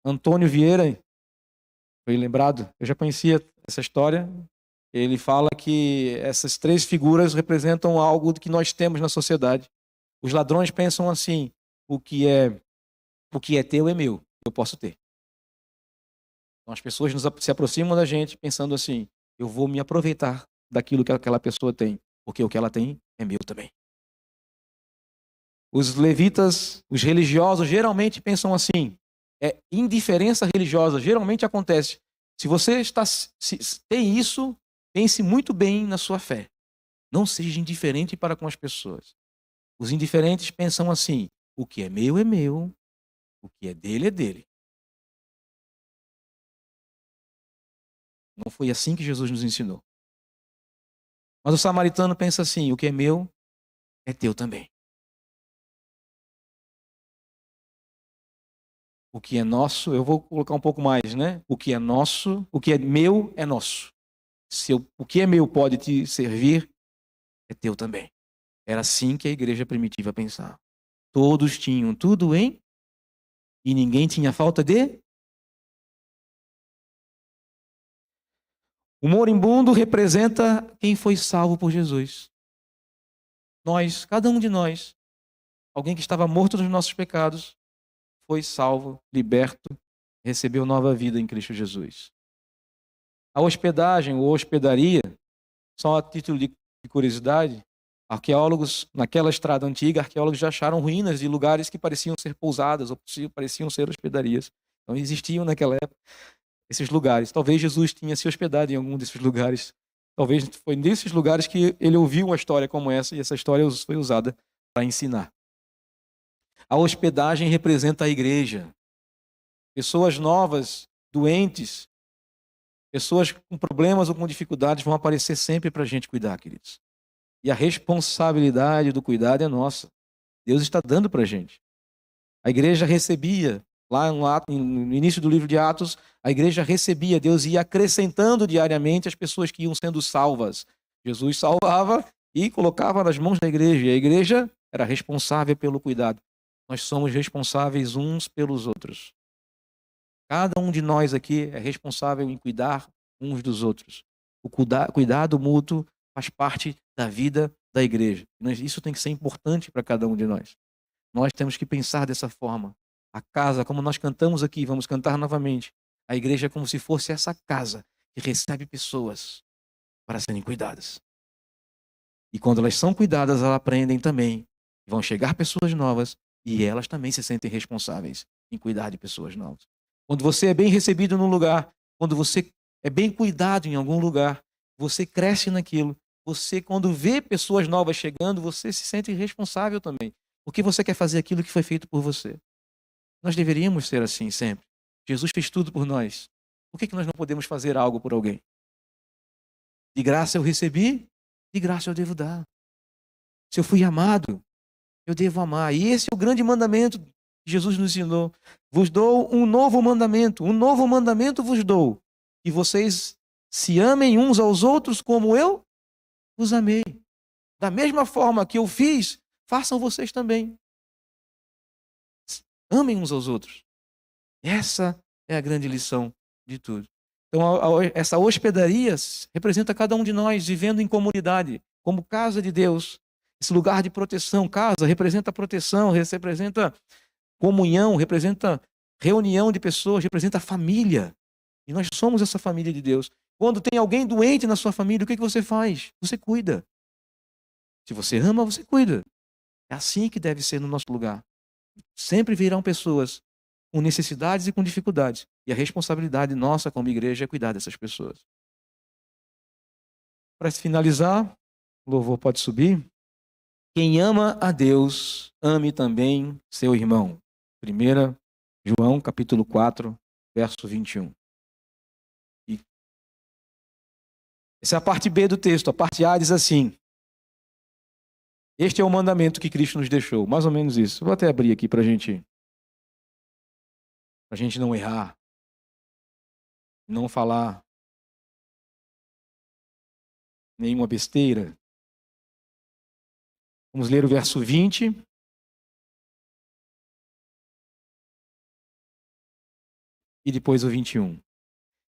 Antônio Vieira, foi lembrado, eu já conhecia essa história. Ele fala que essas três figuras representam algo que nós temos na sociedade. Os ladrões pensam assim: o que é teu é meu, eu posso ter. Então as pessoas se aproximam da gente pensando assim: eu vou me aproveitar daquilo que aquela pessoa tem, porque o que ela tem é meu também. Os levitas, os religiosos, geralmente pensam assim. Indiferença religiosa geralmente acontece. Se você tem isso, pense muito bem na sua fé. Não seja indiferente para com as pessoas. Os indiferentes pensam assim: o que é meu, o que é dele é dele. Não foi assim que Jesus nos ensinou. Mas o samaritano pensa assim: o que é meu é teu também. O que é nosso, eu vou colocar um pouco mais, né? O que é nosso, o que é meu é nosso. O que é meu pode te servir, é teu também. Era assim que a igreja primitiva pensava. Todos tinham tudo e ninguém tinha falta de. O moribundo representa quem foi salvo por Jesus. Nós, cada um de nós, alguém que estava morto nos nossos pecados, foi salvo, liberto, recebeu nova vida em Cristo Jesus. A hospedagem ou hospedaria, só a título de curiosidade, arqueólogos, naquela estrada antiga, arqueólogos já acharam ruínas de lugares que pareciam ser pousadas ou pareciam ser hospedarias. Então existiam naquela época esses lugares. Talvez Jesus tinha se hospedado em algum desses lugares. Talvez foi nesses lugares que ele ouviu uma história como essa e essa história foi usada para ensinar. A hospedagem representa a igreja. Pessoas novas, doentes, pessoas com problemas ou com dificuldades vão aparecer sempre para a gente cuidar, queridos. E a responsabilidade do cuidado é nossa. Deus está dando para a gente. A igreja recebia, lá no início do livro de Atos, a igreja recebia, Deus ia acrescentando diariamente as pessoas que iam sendo salvas. Jesus salvava e colocava nas mãos da igreja. E a igreja era responsável pelo cuidado. Nós somos responsáveis uns pelos outros. Cada um de nós aqui é responsável em cuidar uns dos outros. O cuidado mútuo faz parte da vida da igreja. Isso tem que ser importante para cada um de nós. Nós temos que pensar dessa forma. A casa, como nós cantamos aqui, vamos cantar novamente. A igreja é como se fosse essa casa que recebe pessoas para serem cuidadas. E quando elas são cuidadas, elas aprendem também. Vão chegar pessoas novas e elas também se sentem responsáveis em cuidar de pessoas novas. Quando você é bem recebido num lugar, quando você é bem cuidado em algum lugar, você cresce naquilo. Você, quando vê pessoas novas chegando, você se sente responsável também. Porque você quer fazer aquilo que foi feito por você. Nós deveríamos ser assim sempre. Jesus fez tudo por nós. Por que nós não podemos fazer algo por alguém? De graça eu recebi, de graça eu devo dar. Se eu fui amado, eu devo amar. E esse é o grande mandamento que Jesus nos ensinou. Vos dou um novo mandamento vos dou. Que vocês se amem uns aos outros como eu os amei. Da mesma forma que eu fiz, façam vocês também. Amem uns aos outros. Essa é a grande lição de tudo. Então, essa hospedaria representa cada um de nós vivendo em comunidade, como casa de Deus. Esse lugar de proteção, casa, representa proteção, representa comunhão, representa reunião de pessoas, representa família. E nós somos essa família de Deus. Quando tem alguém doente na sua família, o que você faz? Você cuida. Se você ama, você cuida. É assim que deve ser no nosso lugar. Sempre virão pessoas com necessidades e com dificuldades. E a responsabilidade nossa como igreja é cuidar dessas pessoas. Para finalizar, o louvor pode subir. Quem ama a Deus, ame também seu irmão. 1 João, capítulo 4, verso 21. E essa é a parte B do texto. A parte A diz assim: este é o mandamento que Cristo nos deixou. Mais ou menos isso. Vou até abrir aqui para a gente não errar, não falar nenhuma besteira. Vamos ler o verso 20. E depois o 21.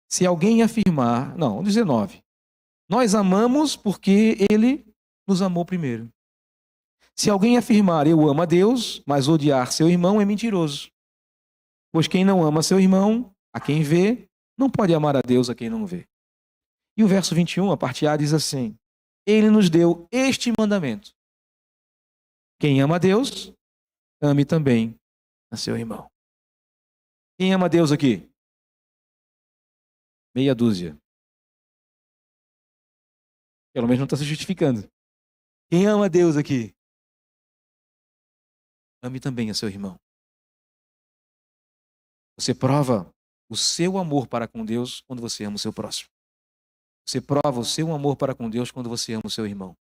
Se alguém afirmar... Não, o 19. Nós amamos porque ele nos amou primeiro. Se alguém afirmar, eu amo a Deus, mas odiar seu irmão é mentiroso. Pois quem não ama seu irmão, a quem vê, não pode amar a Deus a quem não vê. E o verso 21, a parte A, diz assim: ele nos deu este mandamento: quem ama a Deus, ame também a seu irmão. Quem ama a Deus aqui? Meia dúzia. Pelo menos não está se justificando. Quem ama a Deus aqui? Ame também a seu irmão. Você prova o seu amor para com Deus quando você ama o seu próximo. Você prova o seu amor para com Deus quando você ama o seu irmão.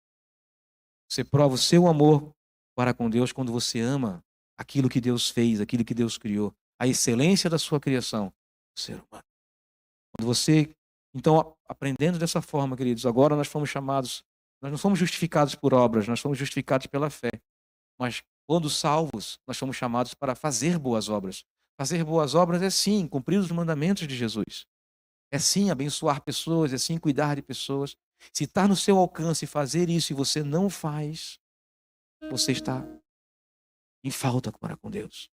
Você prova o seu amor para com Deus quando você ama aquilo que Deus fez, aquilo que Deus criou, a excelência da sua criação, o ser humano. Quando você, então, aprendendo dessa forma, queridos, agora nós fomos chamados, nós não fomos justificados por obras, nós fomos justificados pela fé. Mas quando salvos, nós fomos chamados para fazer boas obras. Fazer boas obras é sim, cumprir os mandamentos de Jesus. É sim abençoar pessoas, é sim cuidar de pessoas. Se está no seu alcance fazer isso e você não faz, você está em falta para com Deus.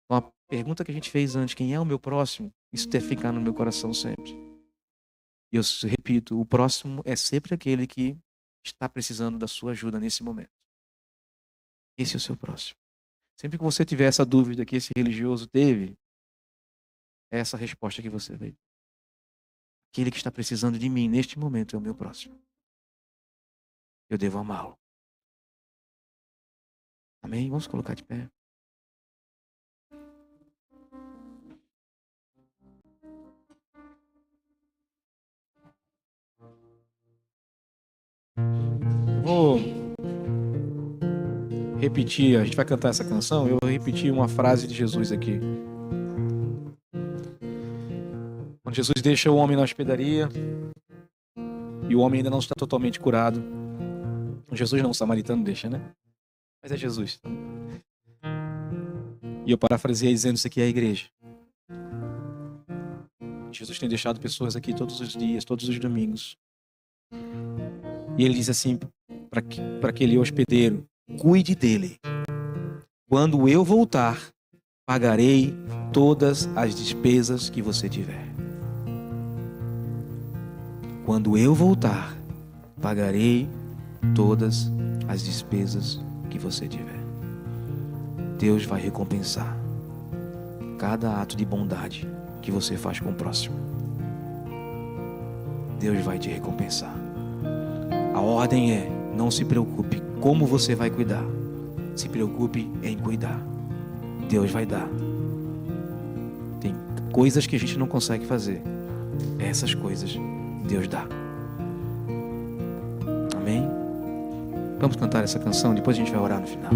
Então, a pergunta que a gente fez antes, quem é o meu próximo? Isso deve ficar no meu coração sempre. E eu repito, o próximo é sempre aquele que está precisando da sua ajuda nesse momento. Esse é o seu próximo. Sempre que você tiver essa dúvida que esse religioso teve, é essa resposta que você veio. Aquele que está precisando de mim neste momento é o meu próximo. Eu devo amá-lo. Amém? Vamos colocar de pé. Vou repetir, a gente vai cantar essa canção, eu vou repetir uma frase de Jesus aqui. Quando Jesus deixa o homem na hospedaria e o homem ainda não está totalmente curado. Jesus não, o samaritano deixa, né? Mas é Jesus. E eu parafraseei dizendo isso aqui é a igreja. Jesus tem deixado pessoas aqui todos os dias, todos os domingos. E ele diz assim para aquele hospedeiro: cuide dele. Quando eu voltar, pagarei todas as despesas que você tiver. Quando eu voltar, pagarei todas as despesas que você tiver. Deus vai recompensar cada ato de bondade que você faz com o próximo. Deus vai te recompensar. A ordem é: não se preocupe como você vai cuidar. Se preocupe em cuidar. Deus vai dar. Tem coisas que a gente não consegue fazer. Essas coisas Deus dá. Amém? Vamos cantar essa canção, depois a gente vai orar no final.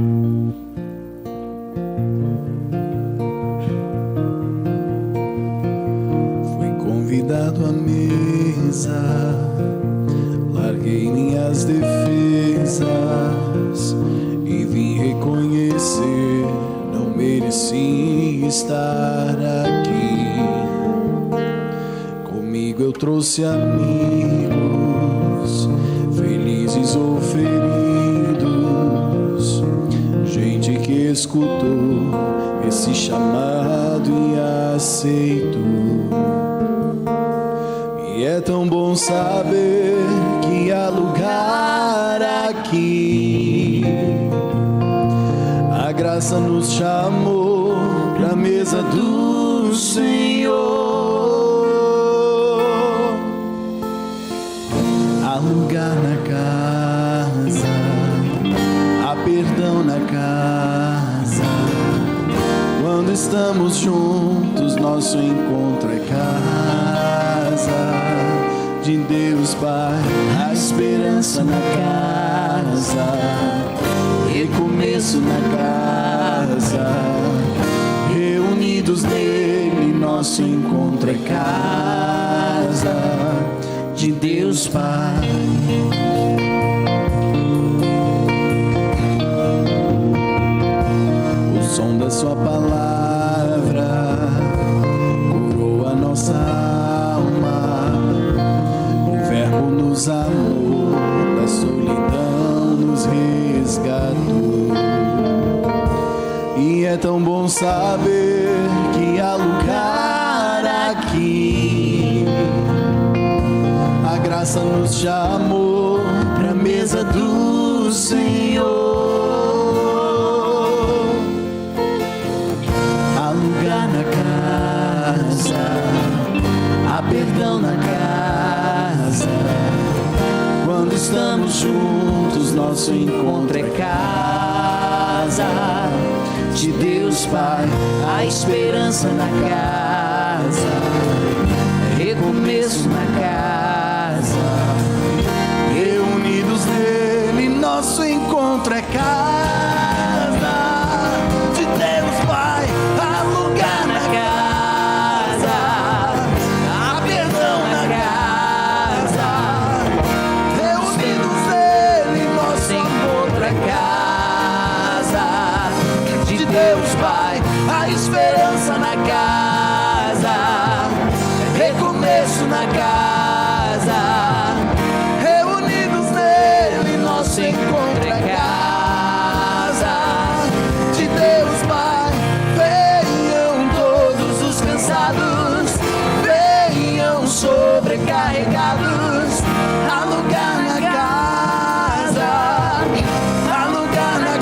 Fui convidado à mesa, larguei minhas defesas e vim reconhecer, não mereci estar aqui. Comigo eu trouxe amigos, felizes ou feridos, gente que escutou esse chamado e aceitou. E é tão bom saber que há lugar aqui. A graça nos chamou pra mesa do Senhor. Há lugar na casa, há perdão na casa. Quando estamos juntos, nosso encontro é casa de Deus Pai. A esperança na casa, recomeço na casa, reunidos nele nós nosso encontro é casa de Deus Pai. O som da sua palavra curou a nossa alma. O verbo nos amou, da solidão nos resgatou. E é tão bom saber que há lugar aqui. A graça nos chamou pra mesa do Senhor. Há lugar na casa, há perdão na casa. Quando estamos juntos, nosso encontro é casa de Deus Pai. A esperança na casa, recomeço na casa. Reunidos nele, nosso encontro é casa de Deus Pai. Há lugar na casa, há perdão na casa. Reunidos nele, nosso encontro é casa de Deus Pai. A esperança na casa, recomeço na casa. Reunidos nele, nosso encontro é casa de Deus Pai. Venham todos os cansados, venham sobrecarregados. Há lugar na casa, há lugar na casa. Venham todos os feridos, venham todos os perdidos. Há lugar na casa, há lugar na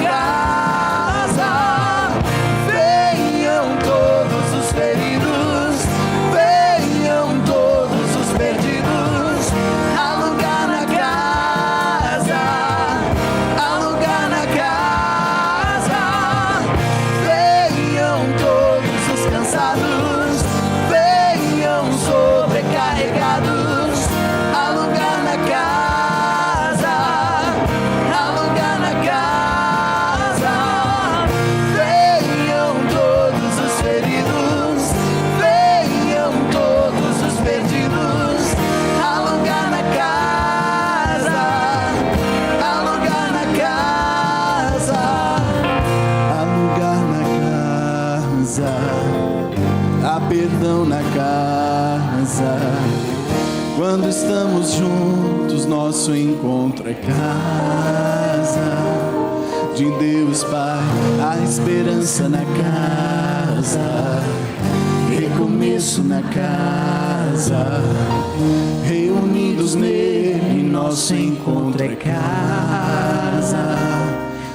casa. Venham todos os cansados, venham sobrecarregados. Há lugar na casa, há lugar na casa. Venham todos os feridos, venham todos os perdidos. Há lugar na casa, há lugar na casa. Há lugar na casa, há perdão na casa. Quando estamos juntos, nosso encontro é casa de Deus Pai. Há esperança na casa, recomeço na casa. Reunidos nele, nosso encontro é casa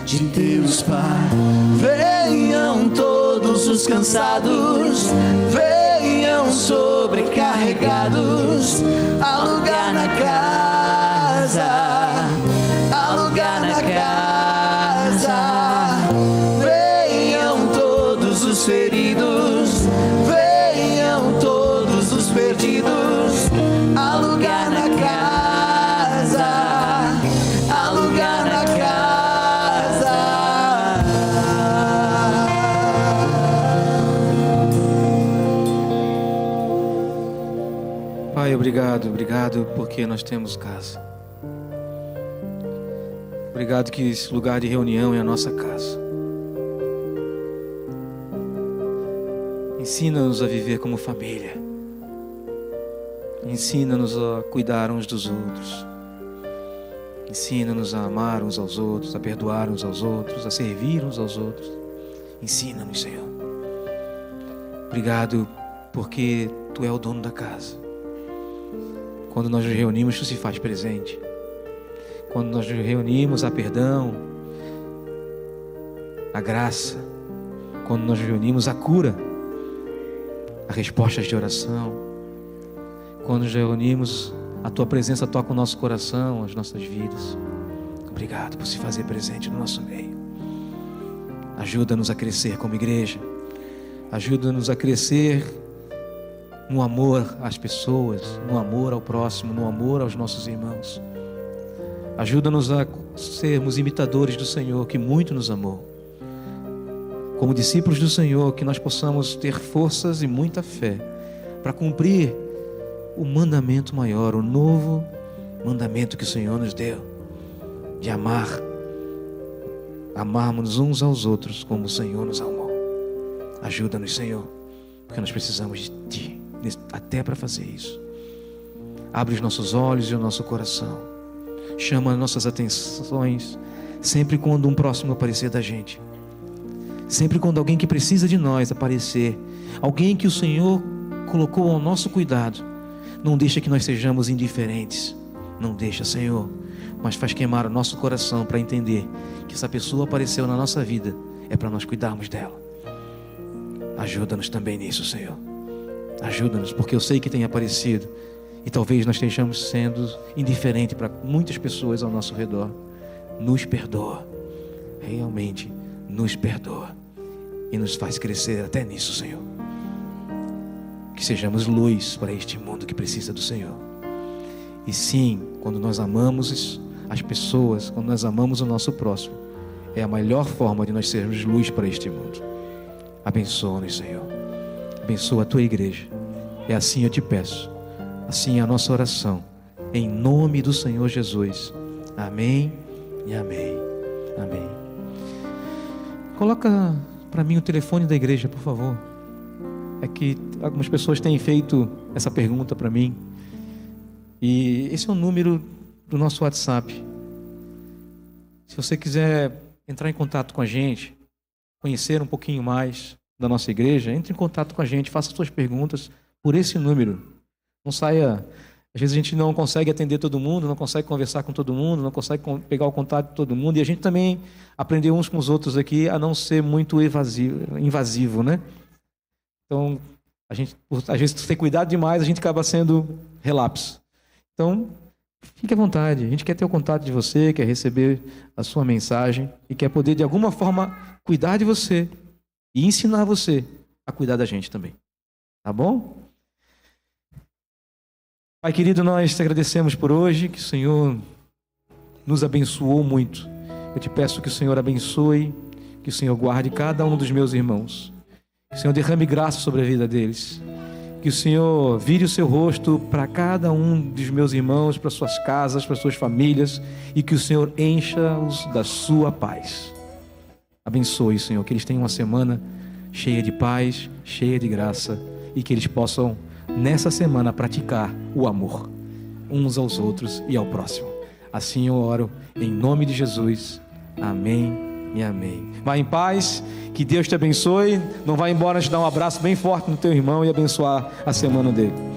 de Deus Pai. Venham todos os cansados, venham sobrecarregados. Há lugar na casa, há lugar na casa. Venham todos os feridos, venham todos os perdidos. Há lugar na casa, há lugar na casa. Pai, obrigado porque nós temos casa. Obrigado que esse lugar de reunião é a nossa casa. Ensina-nos a viver como família. Ensina-nos a cuidar uns dos outros. Ensina-nos a amar uns aos outros, a perdoar uns aos outros, a servir uns aos outros. Ensina-nos, Senhor. Obrigado porque Tu é o dono da casa. Quando nós nos reunimos, Tu se faz presente. Quando nós nos reunimos, há perdão, a graça. Quando nós nos reunimos, há cura, há respostas de oração. Quando nos reunimos, a Tua presença toca o nosso coração, as nossas vidas. Obrigado por se fazer presente no nosso meio. Ajuda-nos a crescer como igreja. Ajuda-nos a crescer no amor às pessoas, no amor ao próximo, no amor aos nossos irmãos. Ajuda-nos a sermos imitadores do Senhor, que muito nos amou. como discípulos do Senhor, que nós possamos ter forças e muita fé para cumprir o mandamento maior, o novo mandamento que o Senhor nos deu, de amarmos uns aos outros como o Senhor nos amou. Ajuda-nos, Senhor, porque nós precisamos de Ti, até para fazer isso. Abre os nossos olhos e o nosso coração, chama nossas atenções, sempre quando um próximo aparecer da gente, sempre quando alguém que precisa de nós aparecer, alguém que o Senhor colocou ao nosso cuidado, não deixa que nós sejamos indiferentes, não deixa, Senhor, mas faz queimar o nosso coração para entender que essa pessoa apareceu na nossa vida, é para nós cuidarmos dela. Ajuda-nos também nisso, Senhor. Ajuda-nos, porque eu sei que tem aparecido e talvez nós estejamos sendo indiferentes para muitas pessoas ao nosso redor. Nos perdoa, realmente nos perdoa e nos faz crescer até nisso, Senhor. Que sejamos luz para este mundo que precisa do Senhor. E sim, quando nós amamos as pessoas, quando nós amamos o nosso próximo, é a melhor forma de nós sermos luz para este mundo. Abençoa-nos, Senhor. Abençoa a Tua igreja. É assim eu te peço. Assim é a nossa oração. Em nome do Senhor Jesus. Amém e amém. Amém. Coloca para mim o telefone da igreja, por favor. É que algumas pessoas têm feito essa pergunta para mim. E esse é o número do nosso WhatsApp. Se você quiser entrar em contato com a gente, conhecer um pouquinho mais da nossa igreja, entre em contato com a gente, faça suas perguntas por esse número. Não saia... Às vezes a gente não consegue atender todo mundo, não consegue conversar com todo mundo, não consegue pegar o contato de todo mundo. E a gente também aprendeu uns com os outros aqui a não ser muito invasivo, né? Então, a gente, às vezes, ter cuidado demais, a gente acaba sendo relapso. Então, fique à vontade. A gente quer ter o contato de você, quer receber a sua mensagem e quer poder, de alguma forma, cuidar de você e ensinar você a cuidar da gente também. Tá bom? Pai querido, nós te agradecemos por hoje, que o Senhor nos abençoou muito. Eu te peço que o Senhor abençoe, que o Senhor guarde cada um dos meus irmãos. Que o Senhor derrame graça sobre a vida deles. Que o Senhor vire o seu rosto para cada um dos meus irmãos, para suas casas, para suas famílias, e que o Senhor encha-os da sua paz. Abençoe, Senhor, que eles tenham uma semana cheia de paz, cheia de graça, e que eles possam, nessa semana, praticar o amor uns aos outros e ao próximo. Assim eu oro, em nome de Jesus. Amém e amém. Vai em paz, que Deus te abençoe. Não vai embora, te dar um abraço bem forte no teu irmão e abençoar a semana dele.